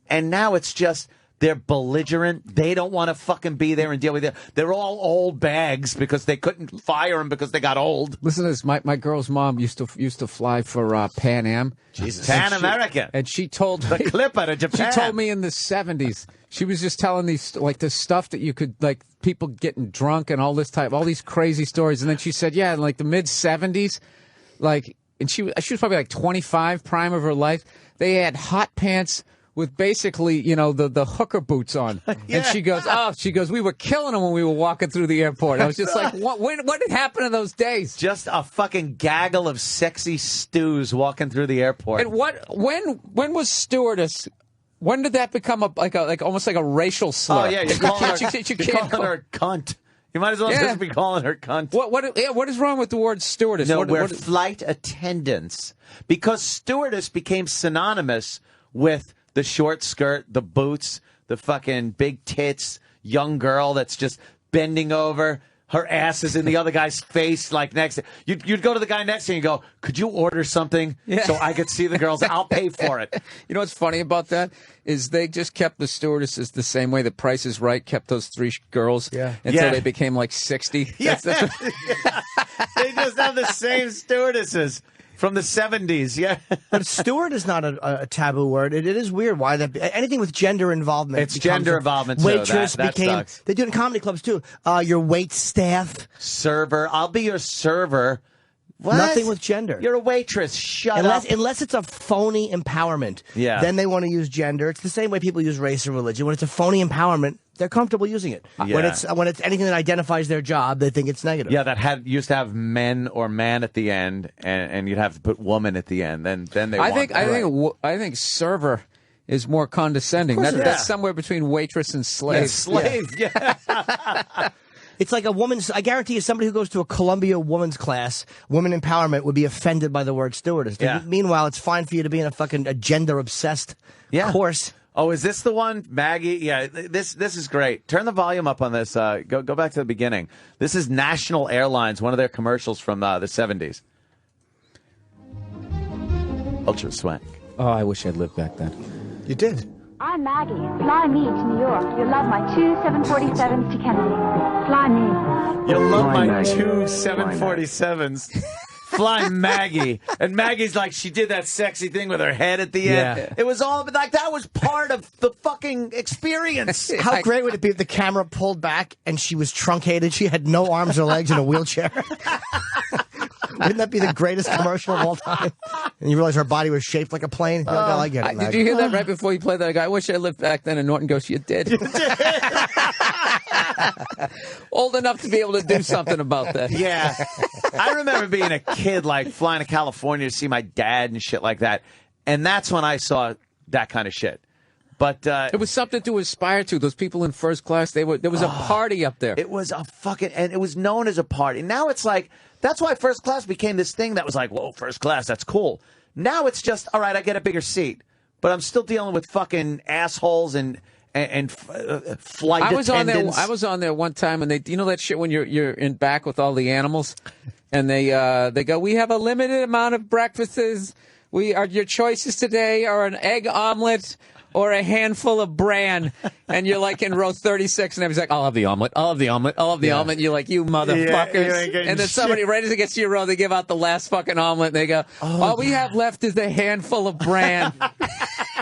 And now it's just they're belligerent. They don't want to fucking be there and deal with it. They're all old bags because they couldn't fire them because they got old. Listen to this. My girl's mom used to fly for Pan Am. Jesus, Pan American. And she told me the clip out of Japan. She told me in the 70s. She was just telling these like the stuff that you could like people getting drunk and all these crazy stories. And then she said, yeah, in like the mid 70s, like, and she was probably like 25, prime of her life. They had hot pants with basically, the hooker boots on. Yeah. And she goes, we were killing them when we were walking through the airport. I was just like, what did happen in those days? Just a fucking gaggle of sexy stews walking through the airport. And when was stewardess? When did that become almost like a racial slur? Oh yeah, you're calling her a cunt. You might as well just be calling her cunt. What is wrong with the word stewardess? No, we're flight attendants. Because stewardess became synonymous with the short skirt, the boots, the fucking big tits, young girl that's just bending over. Her ass is in the other guy's face, like next. You'd go to the guy next to you and go, could you order something so I could see the girls? I'll pay for it. You know what's funny about that is they just kept the stewardesses the same way the Price is Right kept those three girls until they became like 60. Yeah. They just have the same stewardesses. From the 70s, yeah. But steward is not a taboo word. It is weird why that anything with gender involvement. It's gender involvement, too. Waitress that became. Sucks. They do it in comedy clubs too. Your wait staff. Server. I'll be your server. What? Nothing with gender. You're a waitress. Shut up. Unless it's a phony empowerment. Yeah. Then they want to use gender. It's the same way people use race or religion. When it's a phony empowerment, they're comfortable using it. Yeah. When it's anything that identifies their job, they think it's negative. Yeah, that used to have men or man at the end, and you'd have to put woman at the end. Then they. I think server is more condescending. That's somewhere between waitress and slave. Yeah, slave. Yeah. It's like I guarantee you somebody who goes to a Columbia women's class, women empowerment, would be offended by the word stewardess. Yeah. Meanwhile, it's fine for you to be in a gender-obsessed course. Oh, is this the one, Maggie? Yeah, this is great. Turn the volume up on this. Go back to the beginning. This is National Airlines, one of their commercials from the 70s. Ultra swank. Oh, I wish I'd lived back then. You did. I'm Maggie. Fly me to New York. You'll love my 2 747s to Kennedy. Fly me. You'll love my 2 747s. Fly Maggie. And Maggie's like, she did that sexy thing with her head at the end. Yeah. It was all, like, that was part of the fucking experience. How great would it be if the camera pulled back and she was truncated? She had no arms or legs in a wheelchair. Wouldn't that be the greatest commercial of all time? And you realize her body was shaped like a plane? You're like, oh, I get it, did you hear that right before you played that guy? I wish I lived back then. And Norton goes, you did. Old enough to be able to do something about that. Yeah. I remember being a kid, like, flying to California to see my dad and shit like that. And that's when I saw that kind of shit. But it was something to aspire to. Those people in first class, there was a party up there. It was and it was known as a party. Now it's like, that's why first class became this thing that was like, whoa, first class, that's cool. Now it's just, all right, I get a bigger seat, but I'm still dealing with fucking assholes and flight attendants. I was on there one time, and you know that shit when you're in back with all the animals, and they go, we have a limited amount of breakfasts. Your choices today are an egg omelet or a handful of bran, and you're like in row 36, and everybody's like, I'll have the omelet, I'll have the omelet, I'll have the omelet. And you're like, you motherfuckers. And then somebody right as it gets to your row, they give out the last fucking omelet, and they go, all we have left is a handful of bran.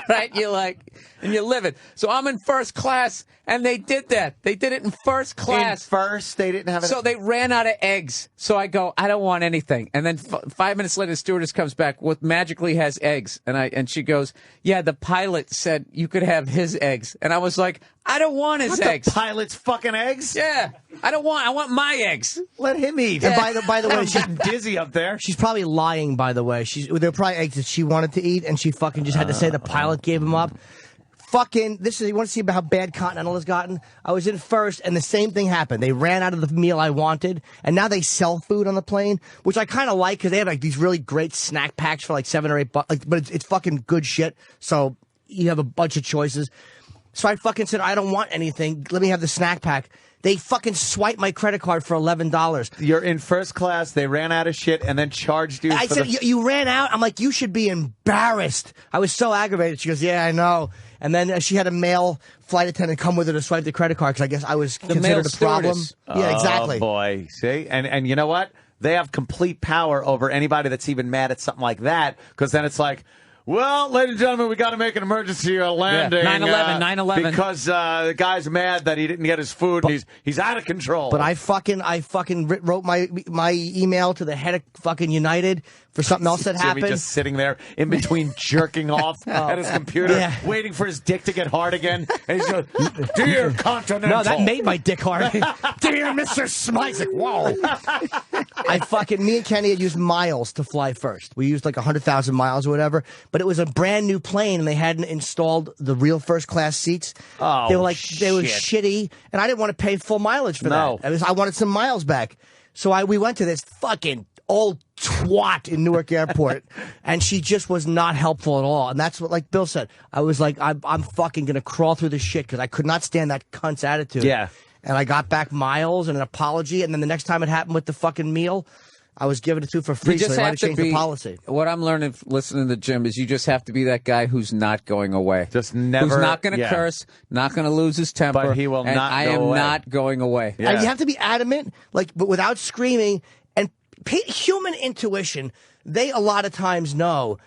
Right? You're like, and you're livid. So I'm in first class, and they did that. They did it in first class. In first, they didn't have it. So they ran out of eggs. So I go, I don't want anything. And then 5 minutes later, the stewardess comes back with magically has eggs. And she goes, yeah, the pilot said you could have his eggs. And I was like, I don't want his eggs. The pilot's fucking eggs? Yeah. I want my eggs. Let him eat. And by the way, she's dizzy up there. She's probably lying, by the way. They're probably eggs that she wanted to eat, and she fucking just had to say the pilot gave them up. fucking, you want to see about how bad Continental has gotten? I was in first, and the same thing happened. They ran out of the meal I wanted, and now they sell food on the plane, which I kind of like because they have like these really great snack packs for like $7 or $8, like, but it's fucking good shit. So you have a bunch of choices. So I fucking said, I don't want anything. Let me have the snack pack. They fucking swiped my credit card for $11. You're in first class. They ran out of shit and then charged you. I said, you ran out? I'm like, you should be embarrassed. I was so aggravated. She goes, yeah, I know. And then she had a male flight attendant come with her to swipe the credit card because I guess I was considered a problem. Yeah, exactly. Oh, boy. See? And you know what? They have complete power over anybody that's even mad at something like that because then it's like, well, ladies and gentlemen, we got to make an emergency landing. 9/11. Because the guy's mad that he didn't get his food. And he's out of control. But I fucking wrote my email to the head of fucking United for something else that happened. Jimmy just sitting there in between jerking off at his computer, waiting for his dick to get hard again. And he's going, dear Continental. No, that made my dick hard. Dear Mr. Smythe. Like, whoa. Me and Kenny had used miles to fly first. We used like 100,000 miles or whatever. But it was a brand new plane, and they hadn't installed the real first class seats. Oh, they were like they were shitty, and I didn't want to pay full mileage for that. I wanted some miles back, so we went to this fucking old twat in Newark Airport, and she just was not helpful at all. And that's what, like Bill said, I was like, I'm fucking gonna crawl through this shit because I could not stand that cunt's attitude. Yeah, and I got back miles and an apology, and then the next time it happened with the fucking meal, I was giving it to for free, so they might have changed the policy. What I'm learning listening to Jim is you just have to be that guy who's not going away. Just never. Who's not going to curse, not going to lose his temper. But he will not go away. I am not going away. Yeah. And you have to be adamant, but without screaming. And human intuition, they a lot of times know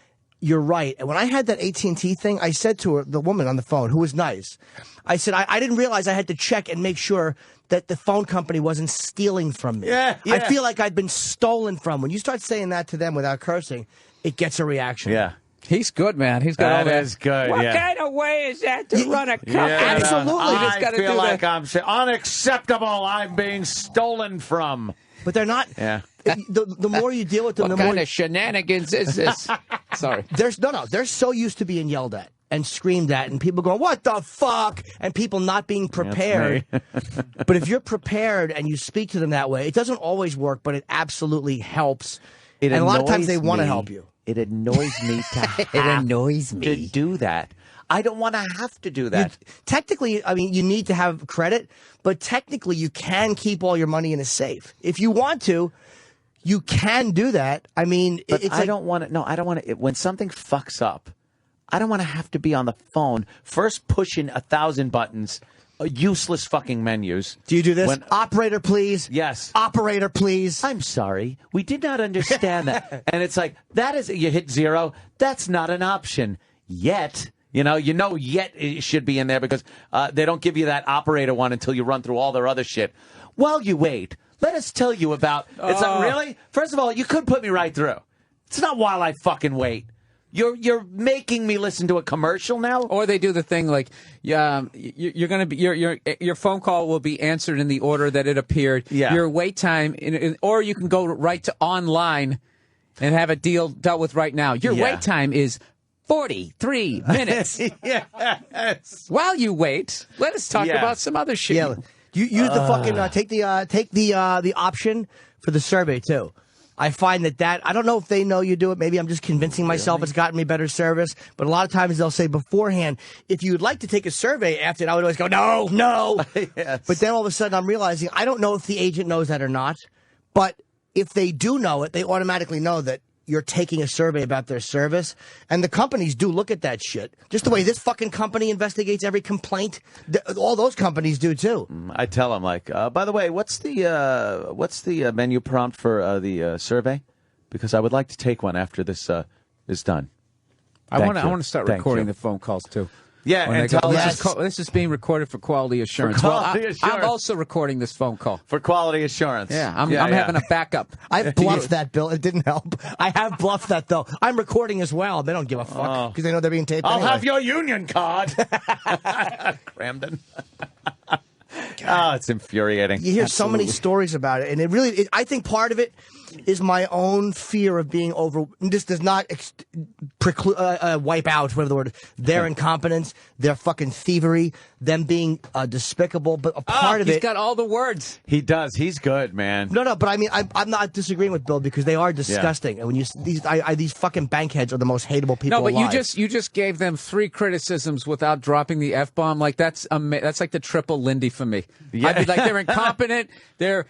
you're right. And when I had that AT&T thing, I said to her, the woman on the phone, who was nice, I said, I didn't realize I had to check and make sure that the phone company wasn't stealing from me. Yeah. I feel like I'd been stolen from. When you start saying that to them without cursing, it gets a reaction. Yeah. He's good, man. He's got all that. That is good, What kind of way is that to run a company? Absolutely. I feel like I'm unacceptable. I'm being stolen from. But they're not. Yeah. The more you deal with them, What the more kind of shenanigans is this? Sorry. They're so used to being yelled at and screamed at, and people going, what the fuck? And people not being prepared. But if you're prepared and you speak to them that way, it doesn't always work, but it absolutely helps. And a lot of times they want to help you. It annoys me to do that. I don't want to have to do that. Technically, I mean, you need to have credit, but technically you can keep all your money in a safe. If you want to, you can do that. I mean, but I don't want to. No, I don't want to. When something fucks up, I don't want to have to be on the phone first pushing 1,000 buttons, useless fucking menus. Do you do this? Operator, please. Yes. Operator, please. I'm sorry. We did not understand that. And it's like, you hit 0. That's not an option yet. Yet it should be in there because they don't give you that operator one until you run through all their other shit. While you wait, let us tell you about. It's like, really? First of all, you could put me right through. It's not while I fucking wait. You're making me listen to a commercial now? Or they do the thing like, you're going to be your phone call will be answered in the order that it appeared. Yeah. Your wait time, or you can go right to online and have a deal dealt with right now. Your wait time is 43 minutes. Yes. While you wait, let us talk about some other shit. Yeah. You use the fucking take the option for the survey too. I find that I don't know if they know you do it. Maybe I'm just convincing myself it's gotten me better service. But a lot of times they'll say beforehand, if you'd like to take a survey after it, I would always go, no. Yes. But then all of a sudden I'm realizing I don't know if the agent knows that or not. But if they do know it, they automatically know that you're taking a survey about their service. And the companies do look at that shit. Just the way this fucking company investigates every complaint. All those companies do too. I tell them, like, by the way, what's the menu prompt for the survey? Because I would like to take one after this is done. I want to start recording the phone calls too. Yeah, and tell this is being recorded for quality assurance. I'm also recording this phone call for quality assurance. Yeah, I'm having a backup. I bluffed that, Bill. It didn't help. I have bluffed that, though. I'm recording as well. They don't give a fuck because they know they're being taped. I'll anyway. have your union card, Ramden. Oh, it's infuriating. You hear so many stories about it, and it really, I think part of it is my own fear of being over. This does not wipe out, whatever the word is, their incompetence, their fucking thievery, them being despicable. But a part of he's it. got all the words. He does. He's good, man. No, but I mean, I'm not disagreeing with Bill because they are disgusting. And when these fucking bankheads are the most hateable people. No, but alive. you just gave them 3 criticisms without dropping the F-bomb. Like that's like the triple Lindy for me. Yeah. I'd be like, they're incompetent. They're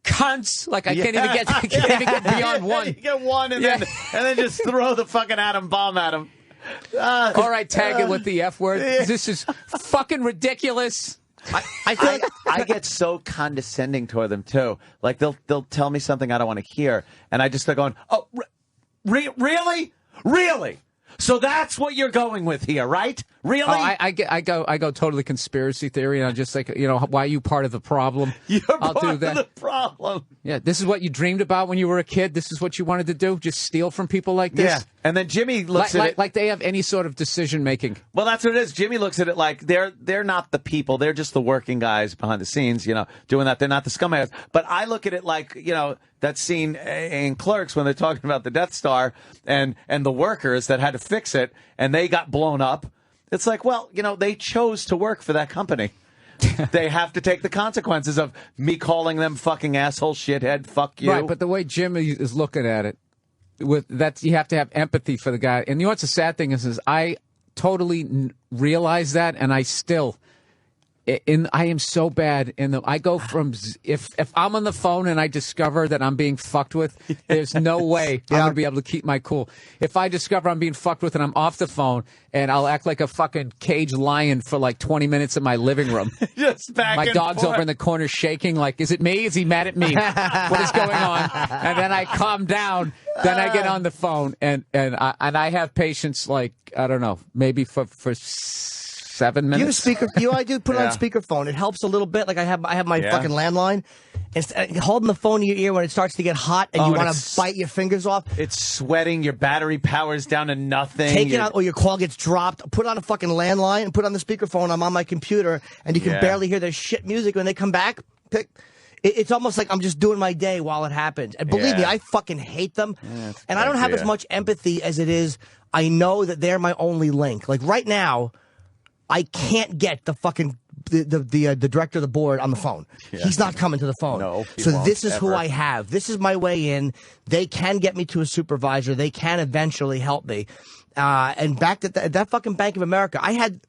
cunts. Like I can't even get beyond one. You get one and then just throw the fucking atom bomb at him. All right, tag it with the F word. This is fucking ridiculous. I feel like I get so condescending toward them too. Like they'll tell me something I don't want to hear, and I just start going, "Oh, really? So that's what you're going with here, right? Really?" Oh, I go totally conspiracy theory, and I'm just like, why are you part of the problem? You're I'll part do that. of the problem. Yeah, this is what you dreamed about when you were a kid. This is what you wanted to do. Just steal from people like this. Yeah, and then Jimmy looks at it like they have any sort of decision making. Well, that's what it is. Jimmy looks at it like they're not the people. They're just the working guys behind the scenes, doing that. They're not the scumbags. But I look at it like, that scene in Clerks when they're talking about the Death Star and the workers that had to fix it and they got blown up. It's like, well, they chose to work for that company. They have to take the consequences of me calling them fucking asshole, shithead, fuck you. Right, but the way Jimmy is looking at it, you have to have empathy for the guy. And what's the sad thing is I totally realize that, and I still, I am so bad I go from if I'm on the phone and I discover that I'm being fucked with, there's no way I'm gonna be able to keep my cool. If I discover I'm being fucked with and I'm off the phone and I'll act like a fucking caged lion for like 20 minutes in my living room. Just back my and dog's forth. over in the corner shaking like, is it me? Is he mad at me? What is going on? And then I calm down. Then I get on the phone and I have patience like, I don't know, maybe for 7 minutes. You have a speaker. I do put it on speakerphone. It helps a little bit. Like I have my fucking landline. And holding the phone in your ear when it starts to get hot and you want to bite your fingers off. It's sweating. Your battery power's down to nothing. Take it out, or your call gets dropped. Put on a fucking landline and put on the speakerphone. I'm on my computer, and you can barely hear their shit music when they come back. It's almost like I'm just doing my day while it happens. And believe me, I fucking hate them. And I don't have as much empathy as it is. I know that they're my only link. Like right now, I can't get the fucking the director of the board on the phone. He's not coming to the phone. No, so this is who I have. This is my way in. They can get me to a supervisor. They can eventually help me. And back at that fucking Bank of America, I had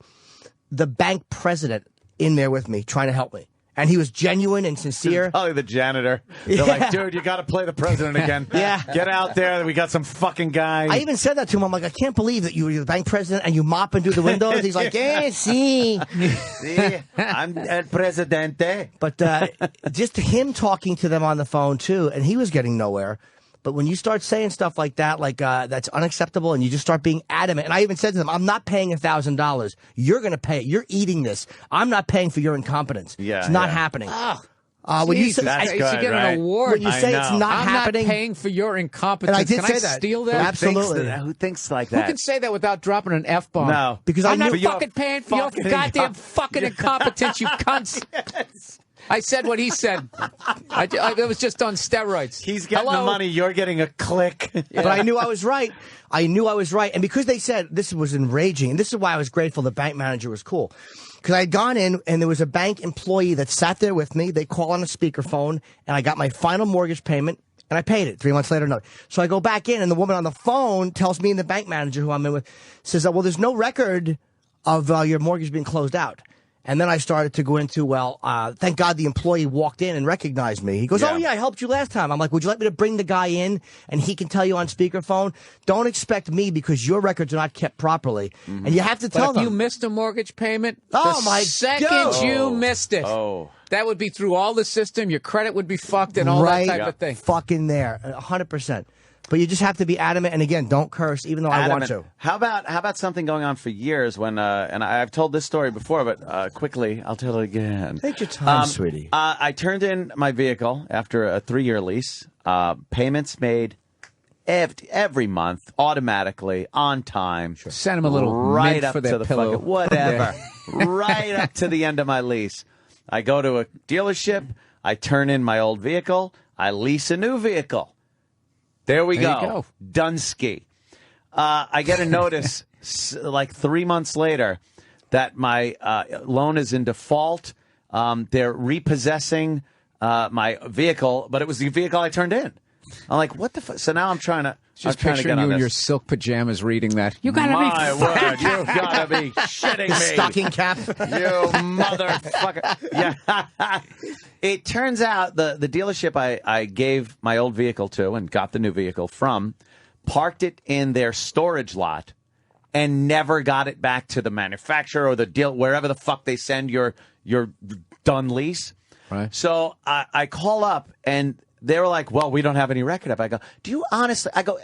the bank president in there with me trying to help me. And he was genuine and sincere. Probably the janitor. They're like, dude, you got to play the president again. Get out there. We got some fucking guy. I even said that to him. I'm like, I can't believe that you're the bank president and you mop and do the windows. He's like, see, I'm el presidente. But just him talking to them on the phone, too, and he was getting nowhere. But when you start saying stuff like that, that's unacceptable, and you just start being adamant, and I even said to them, I'm not paying $1,000. You're going to pay it. You're eating this. I'm not paying for your incompetence. It's not happening. When you say That's you good, should get right? an award. When you say it's not I'm happening, not paying for your incompetence. and I did Can say I that. steal that? Absolutely. Who thinks like that? Who can say that without dropping an F-bomb? No. Because I'm not knew fucking paying for your goddamn fucking incompetence, you cunts. I said what he said. It was just on steroids. He's getting the money. You're getting a click. But I knew I was right. And because they said this was enraging, and this is why I was grateful the bank manager was cool. Because I had gone in, and there was a bank employee that sat there with me. They call on a speakerphone, and I got my final mortgage payment, and I paid it 3 months later. No. So I go back in, and the woman on the phone tells me and the bank manager who I'm in with, says, well, there's no record of your mortgage being closed out. And then I started to go into, thank God the employee walked in and recognized me. He goes, oh, yeah, I helped you last time. I'm like, would you like me to bring the guy in and he can tell you on speakerphone? Don't expect me because your records are not kept properly. And you have to tell them. If you missed a mortgage payment, my second God. you missed it, that would be through all the system. Your credit would be fucked and all that type of thing. Fucking there, 100%. But you just have to be adamant, and again, don't curse, even though I want to. How about something going on for years when, and I've told this story before, but quickly, I'll tell it again. Take your time, sweetie. I turned in my vehicle after a 3-year lease. Payments made every month, automatically, on time. Sure. Send them a little right mint up for to their the pillow. fucking, whatever. Right up to the end of my lease. I go to a dealership. I turn in my old vehicle. I lease a new vehicle. There we There you go. Dunsky. I get a notice like 3 months later that my loan is in default. They're repossessing my vehicle, but it was the vehicle I turned in. I'm like, what the fuck? So now I'm trying to. Just I'm trying to picturing get you on in this. your silk pajamas reading that. You gotta My be word, you gotta be shitting me. Stocking cap. You motherfucker. Yeah. It turns out the dealership I gave my old vehicle to and got the new vehicle from parked it in their storage lot and never got it back to the manufacturer or the deal, wherever the fuck they send your done lease. Right. So I call up and they were like, well, we don't have any record of it. I go, do you honestly? I go,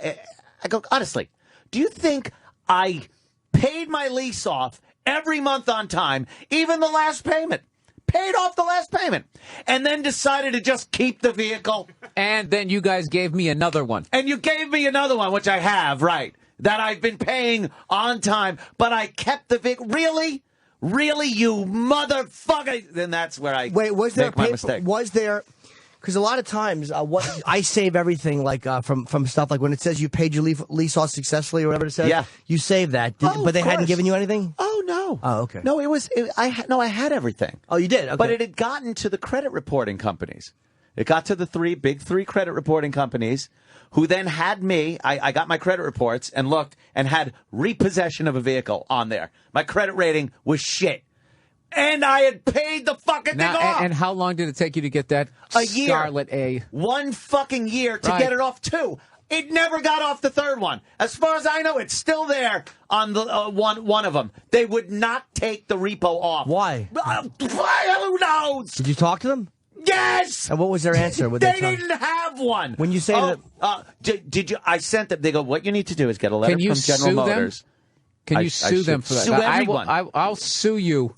honestly, do you think I paid my lease off every month on time, even the last payment? Paid off the last payment, and then decided to just keep the vehicle. And then you guys gave me another one. And you gave me another one, which I have, right, that I've been paying on time, but I kept the vehicle. Really? Really, you motherfucker? Then that's where I was there make my mistake. Was there? Because a lot of times, what I save everything like from stuff like when it says you paid your lease off successfully or whatever it says. Yeah. You save that, but they hadn't given you anything. Oh no. Oh, okay. No, I had everything. Oh, you did. Okay. But it had gotten to the credit reporting companies. It got to the big three credit reporting companies, who then had me. I got my credit reports and looked and had repossession of a vehicle on there. My credit rating was shit. And I had paid the fucking thing off. And how long did it take you to get that A year. Scarlet A? 1 fucking year to Right. get it off, too. It never got off the third one. As far as I know, it's still there on the one of them. They would not take the repo off. Why? Who knows? Did you talk to them? Yes. And what was their answer? Would They tell- didn't have one. When you say did you? I sent them. They go, what you need to do is get a letter Can you from General sue them? Motors. Can I you sue them should for that? sue everyone. I'll sue you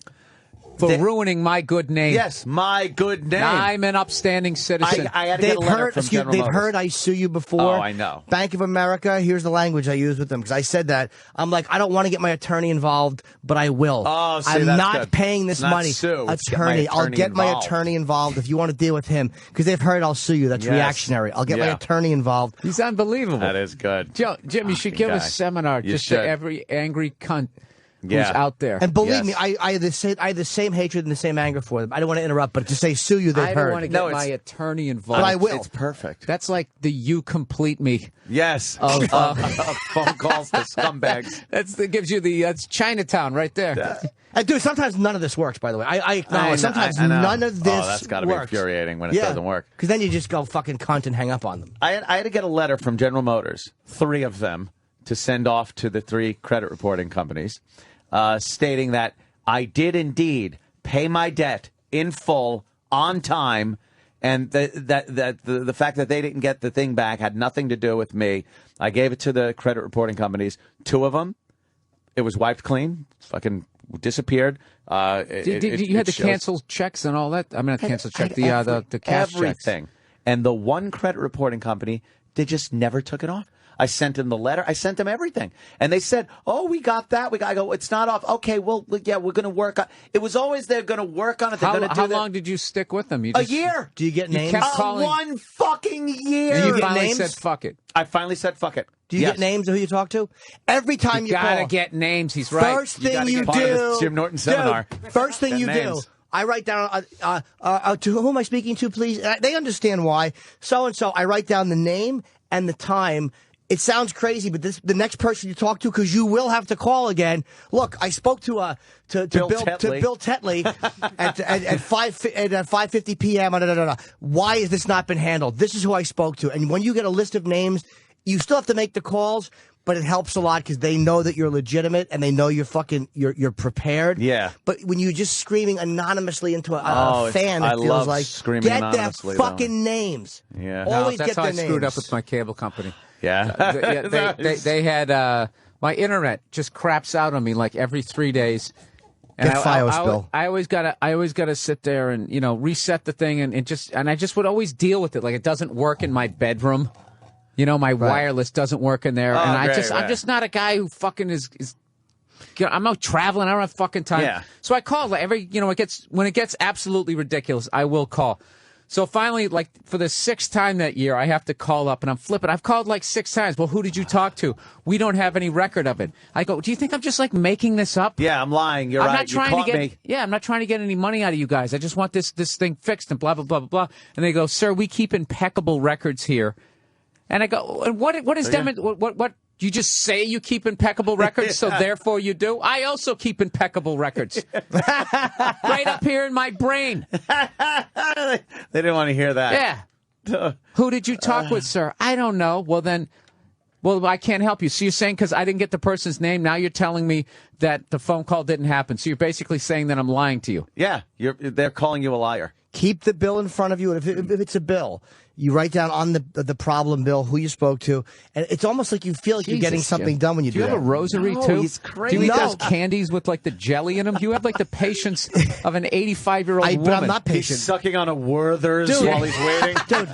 for ruining my good name. Yes, my good name. I'm an upstanding citizen. I had to get a letter from General they've Motors. heard I sue you before. Oh, I know. Bank of America, here's the language I use with them because I said that. I'm like, I don't want to get my attorney involved, but I will. Oh, see, I'm that's not good. paying this Not money. sue, it's get my Attorney. I'll attorney get my involved. attorney involved if you want to deal with him because they've heard I'll sue you. That's Yes. reactionary. I'll get my Yeah. attorney involved. He's unbelievable. That is good. Jim, you should give guy. a seminar You just should. to every angry cunt Yeah. who's out there. And believe Yes. me, I have the same hatred and the same anger for them. I don't want to interrupt, but to say sue you, they've I heard. don't want to No, get my it's- attorney involved. But I will. It's perfect. That's like the "you complete me." Yes. Of, Phone calls to scumbags. That gives you that's Chinatown right there. And dude, sometimes none of this works. By the way, I acknowledge I know- sometimes I know. none of this. Oh, that's gotta be works. infuriating when it doesn't work. Because then you just go fucking cunt and hang up on them. I had to get a letter from General Motors, 3 of them, to send off to the 3 credit reporting companies, stating that I did indeed pay my debt in full on time, and the fact that they didn't get the thing back had nothing to do with me. I gave it to the credit reporting companies. 2 of them, it was wiped clean, fucking disappeared. You had to cancel checks and all that. I mean, not cancel check, the cash checks. everything. And the one credit reporting company, they just never took it off. I sent them the letter. I sent them everything. And they said, oh, we got that. I go, it's not off. Okay, well, yeah, we're going to work on it. Was always they're going to work on it. They're going to do How long did you stick with them? A year. Do you get names? kept calling- 1 fucking year. And you get finally names? said fuck it. I finally said, fuck it. Do you get names of who you talk to? Every time you gotta call. get names. He's right. First thing gotta you get part of do. this Jim Norton seminar. Dude, first thing Get you do. names. I write down, to whom am I speaking to, please? They understand why. So-and-so, I write down the name and the time. It sounds crazy, but the next person you talk to, because you will have to call again. Look, I spoke to Bill Tetley at 5:50 p.m. Why has this not been handled? This is who I spoke to. And when you get a list of names, you still have to make the calls, but it helps a lot because they know that you're legitimate and they know you're prepared. Yeah. But when you're just screaming anonymously into a Oh, fan, I it feels love like screaming get their anonymously, though. fucking names. Yeah. No, Always that's get how their I names. screwed up with my cable company. Yeah. They had my internet just craps out on me like every 3 days. Get Fios, Bill. I always gotta sit there and reset the thing and I just would always deal with it like it doesn't work in my bedroom. My wireless doesn't work in there, and I'm great. just not a guy who fucking is I'm out traveling. I don't have fucking time. Yeah. So I call when it gets absolutely ridiculous, I will call. So finally, like for the 6th time that year, I have to call up, and I'm flipping. I've called like 6 times. Well, who did you talk to? We don't have any record of it. I go, do you think I'm just like making this up? Yeah, I'm lying. You're I'm right. not trying you to caught get. me. Yeah, I'm not trying to get any money out of you guys. I just want this thing fixed and blah blah blah blah blah. And they go, sir, we keep impeccable records here. And I go, and what is what? You just say you keep impeccable records, so therefore you do? I also keep impeccable records. Right up here in my brain. They didn't want to hear that. Yeah. Who did you talk with, sir? I don't know. Well, I can't help you. So you're saying because I didn't get the person's name, now you're telling me that the phone call didn't happen. So you're basically saying that I'm lying to you. Yeah, they're calling you a liar. Keep the bill in front of you, and if it's a bill, you write down on the problem bill who you spoke to, and it's almost like you feel like you're getting something done when you do you have that. a rosary No, too? he's crazy. Do you eat No. those candies with like the jelly in them? You have like the patience of an 85-year-old woman. But I'm not He's patient. sucking on a Werther's Dude. while he's waiting. Dude,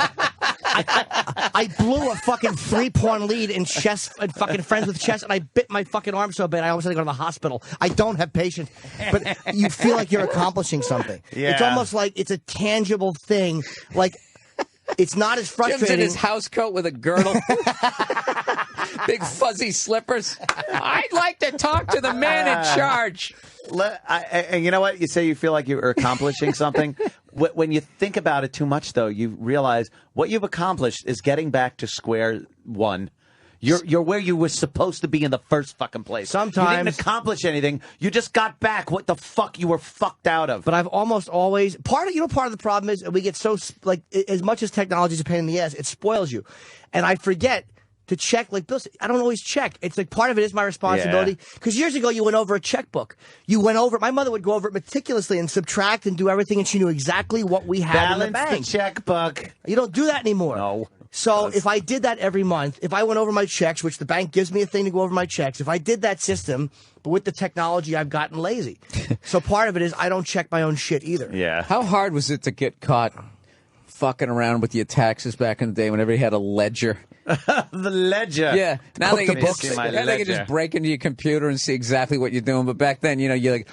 I blew a fucking 3-pawn lead in chess and fucking Friends with Chess, and I bit my fucking arm so bad I almost had to go to the hospital. I don't have patience, but you feel like you're accomplishing something. Yeah. It's almost like it's a tangible thing. Like, it's not as Jim's frustrating. in his house coat with a girdle. Big fuzzy slippers. I'd like to talk to the man in charge. And you know what? You say you feel like you're accomplishing something. When you think about it too much, though, you realize what you've accomplished is getting back to square one. You're where you were supposed to be in the first fucking place. Sometimes you didn't accomplish anything. You just got back what the fuck you were fucked out of. But I've almost always part of the problem is we get so like as much as technology is a pain in the ass, it spoils you, and I forget to check. Like Bill said, I don't always check. It's like part of it is my responsibility. Because years ago you went over a checkbook. You went over. My mother would go over it meticulously and subtract and do everything, and she knew exactly what we had in the Balance bank. the checkbook. You don't do that anymore. No. So if I did that every month, if I went over my checks, which the bank gives me a thing to go over my checks, if I did that system, but with the technology, I've gotten lazy. So part of it is I don't check my own shit either. Yeah. How hard was it to get caught fucking around with your taxes back in the day whenever you had a ledger? The ledger. Yeah. Now they Cook can, the just, books in my now they can ledger. just break into your computer and see exactly what you're doing. But back then, you're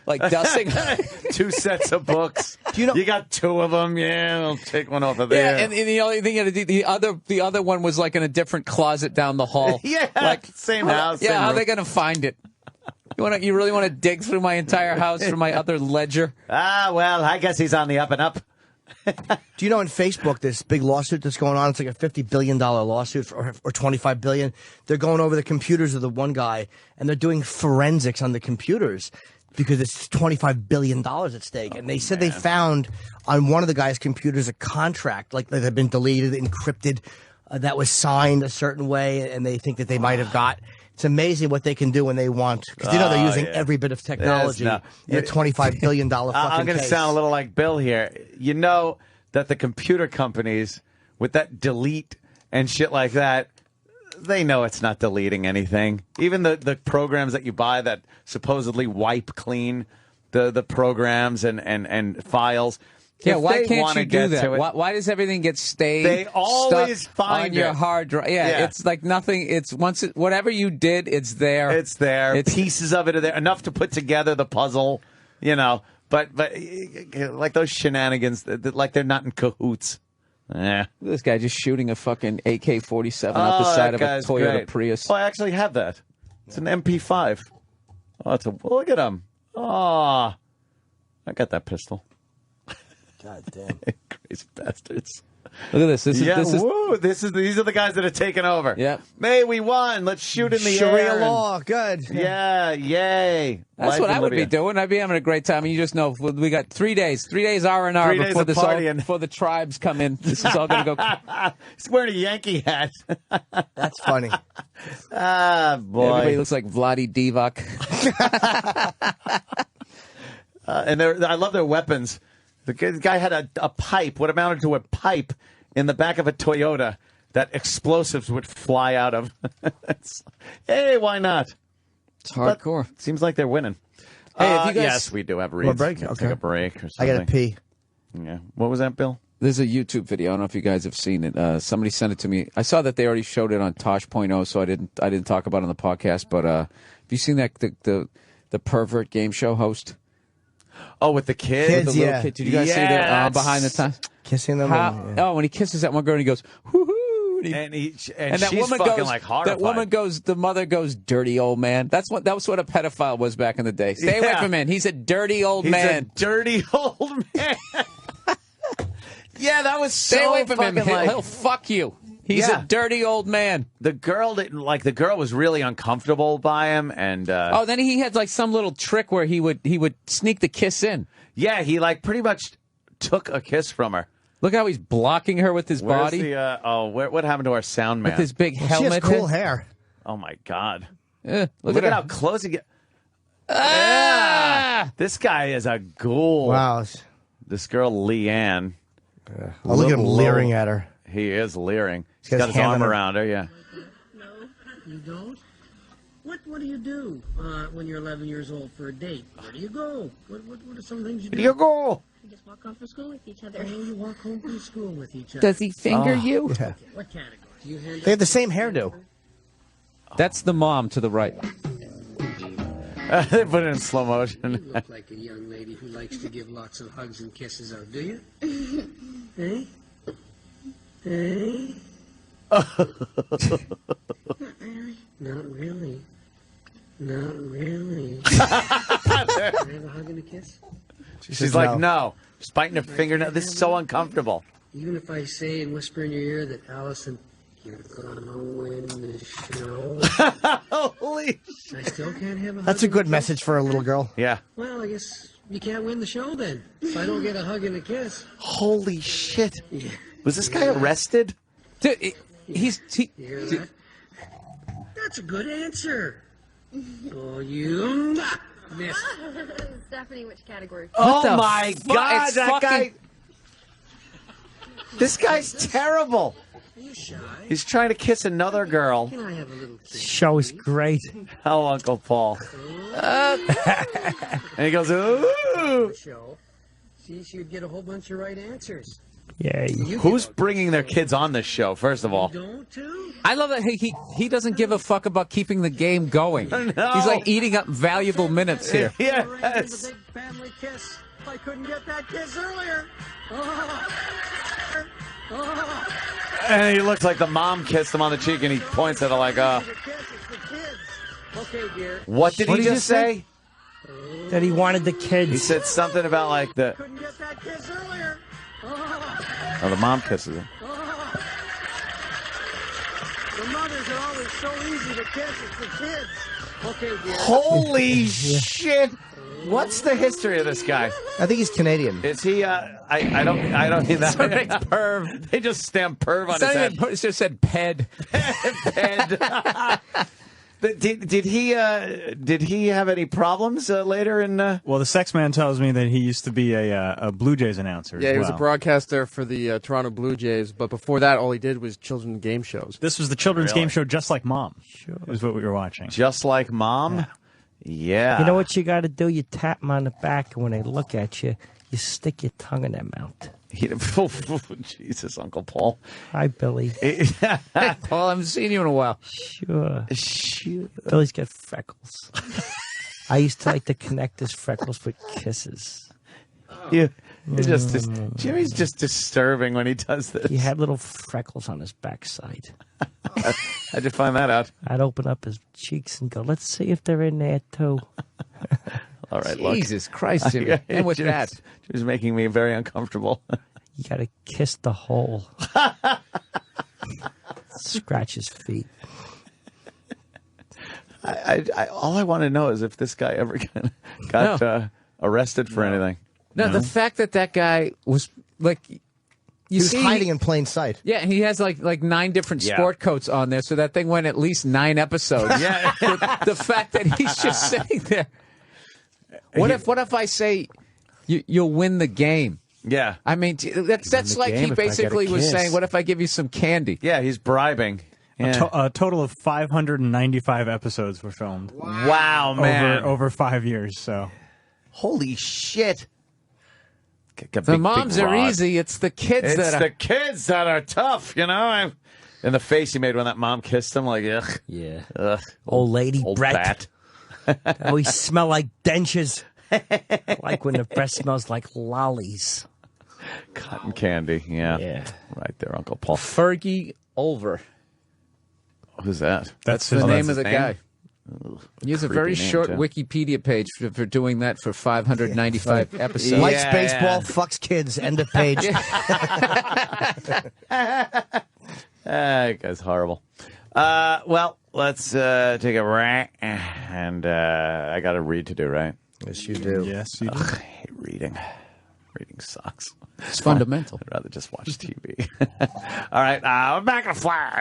like dusting. 2 sets of books. Do you know? You got 2 of them. Yeah, I'll take one off of Yeah, there. and the only thing you had to do, the other one was like in a different closet down the hall. Yeah, like same house. Yeah, same how are room. they gonna find it? You really want to dig through my entire house for my other ledger? Ah, well, I guess he's on the up and up. Do you know in Facebook this big lawsuit that's going on? It's like a $50 billion lawsuit or $25 billion. They're going over the computers of the one guy, and they're doing forensics on the computers because it's $25 billion at stake. And they said they found on one of the guy's computers a contract, like that had been deleted, encrypted, that was signed a certain way, and they think that they might have got. It's amazing what they can do when they want. Because they're using every bit of technology in a $25 billion fucking I'm going to case. sound a little like Bill here. You know that the computer companies, with that delete and shit like that, they know it's not deleting anything. Even the programs that you buy that supposedly wipe clean the programs and files. Yeah, if why they can't wanna you do get that? to it- Why does everything get stayed? They always stuck find on your it. hard drive. Yeah, it's like nothing. It's whatever you did, it's there. It's there. Pieces of it are there. Enough to put together the puzzle, you know. But like those shenanigans, like they're not in cahoots. Yeah. This guy just shooting a fucking AK-47 up the side of a Toyota great. Prius. Oh, I actually have that. It's an MP5. Oh, look at him. Oh, I got that pistol. God damn. Crazy bastards. Look at this. These are the guys that are taking over. Yeah. May we won. Let's shoot in the Sharia air. law. Good. Yeah, yay. That's Life what in I would be Libya. doing. I'd be having a great time. And you just know we got 3 days. 3 days R&R 3 days before of this partying. before the tribes come in. This is all going to go. He's wearing a Yankee hat. That's funny. Ah, boy. Everybody looks like Vladi Divac. And I love their weapons. The guy had a pipe, what amounted to a pipe, in the back of a Toyota that explosives would fly out of. Hey, why not? It's hardcore. But seems like they're winning. Hey, if you guys- yes, we do have reads. break? Let's Okay. take a break or I something. got to pee. Yeah. What was that, Bill? There's a YouTube video. I don't know if you guys have seen it. Somebody sent it to me. I saw that they already showed it on Tosh.0, so I didn't talk about it on the podcast. But you seen that the pervert game show host? Oh, with the kid? Kids, The little yeah. kid. Did you guys see that that's- behind the time? Kissing them. Oh, when he kisses that one girl and he goes, whoo-hoo. And that she's woman fucking goes, like horrified. that woman goes, the mother goes, dirty old man. That was what a pedophile was back in the day. Stay away from him. He's a dirty old He's man. a dirty old man. Yeah, that was so Stay away from him. fucking like... He'll fuck you. He's Yeah. a dirty old man. The girl didn't like. The girl was really uncomfortable by him, and Then he had like some little trick where he would sneak the kiss in. yeah, he like pretty much took a kiss from her. Look how he's blocking her with his Where's body, the what happened to our sound man? with his big She helmet. has cool head. hair. Oh my god! Look Look at at how her. close he get. Ah! This guy is a ghoul. Wow. This girl Leanne. Oh, look at him Little leering low. at her. He is leering. He's got got his his hand arm on her. around her. Yeah. No, you don't. What do you do when you're 11 years old for a date? Where do you go? What are some things you do? You go. We just walk home from school with each other. Oh, you walk home from school with each other. Does he finger you? Yeah. What category? Do you hand They have the same hairdo. That's the mom to the right. They put it in slow motion. You look like a young lady who likes to give lots of hugs and kisses out, do you? Hey? Hey? Not really. Not really. Can I have a hug and a kiss? She's like, no. She's biting her fingernail. This is so uncomfortable. Even if I say and whisper in your ear that Allison, you're gonna win the show, Holy. I still can't have a hug. That's a and good kiss? message for a little girl. Yeah. Well, I guess you can't win the show then. If I don't get a hug and a kiss. Holy shit. Was this guy arrested? Dude, You hear that? That's a good answer. Oh, you missed. Stephanie, which category? Oh the my fu- god, it's that fucking- guy. This guy's terrible. Are you shy? He's trying to kiss another girl. Can I have a little thing? Show is great. Oh, Uncle Paul. And he goes, ooh. Show. See, she would get a whole bunch of right answers. Yay. You Who's get- bringing their kids on this show, first of all? You don't too? I love that he doesn't give a fuck about keeping the game going. No. He's like eating up valuable minutes here. Yes. The big family kiss. I couldn't get that kiss earlier. Oh. Oh. And he looks like the mom kissed him on the cheek, and he points at her like, The kiss, it's the kids. Okay, dear. what did he just say? That he wanted the He kids. said something about like the Couldn't get that kiss earlier. the mom kisses him. The mothers are always so easy to kiss. It's the kids. Okay, dear. Holy shit! What's the history of this guy? I think he's Canadian. Is he? I don't hear that. Perv. They just stamp perv on It's his not head. even, it just said ped. But did he have any problems later in? Well, the sex man tells me that he used to be a Blue Jays announcer. Yeah, as he was a well. broadcaster for the Toronto Blue Jays, but before that, all he did was children's game shows. This was the children's Really? game show, Just Like Mom. Is what we were watching. Just like mom. Yeah. You know what you got to do? You tap them on the back, and when they look at you, you stick your tongue in their mouth. Jesus, Uncle Paul. Hi, Billy. Paul, I haven't seen you in a while. Sure. Shoot. Billy's got freckles. I used to like to connect his freckles with kisses. Jimmy's just disturbing when he does this. He had little freckles on his backside. How'd you find that out? I'd open up his cheeks and go, let's see if they're in there, too. All right, look. Jesus Christ, Jimmy. And with that. Jimmy's making me very uncomfortable. You got to kiss the hole. Scratch his feet. All I want to know is if this guy ever got arrested for anything. No, the fact that guy was like, He you was see, hiding in plain sight. yeah, he has like 9 different Yeah. sport coats on there, so that thing went at least 9 episodes. Yeah. the fact that he's just sitting there. What if I say you'll win the game? Yeah. I mean, that's the like game he if I get a basically was kiss. saying, what if I give you some candy? Yeah, he's bribing. Yeah. A total of 595 episodes were filmed Wow, man. over 5 years. So Holy shit. The moms are easy. It's the kids It's that are. the kids that are tough, you know? In the face he made when that mom kissed him, like, ugh. Yeah. Ugh. Old lady, Old Brett. bat. We smell like dentures. I like when the breath smells like lollies. Cotton candy. Yeah. Yeah. Right there, Uncle Paul. Fergie Ulver. Who's that? That's his the name his of the name? guy. He has a very Creepy name, short too. Wikipedia page for doing that for 595 episodes. Yeah. Likes baseball, fucks kids. End of page. That guy's horrible. Well, let's take a break. And I got a read to do, right? Yes, you do. Yes, you do. Ugh, I hate reading. Reading sucks. It's fundamental. I'd rather just watch TV. All right, we're back in a flash.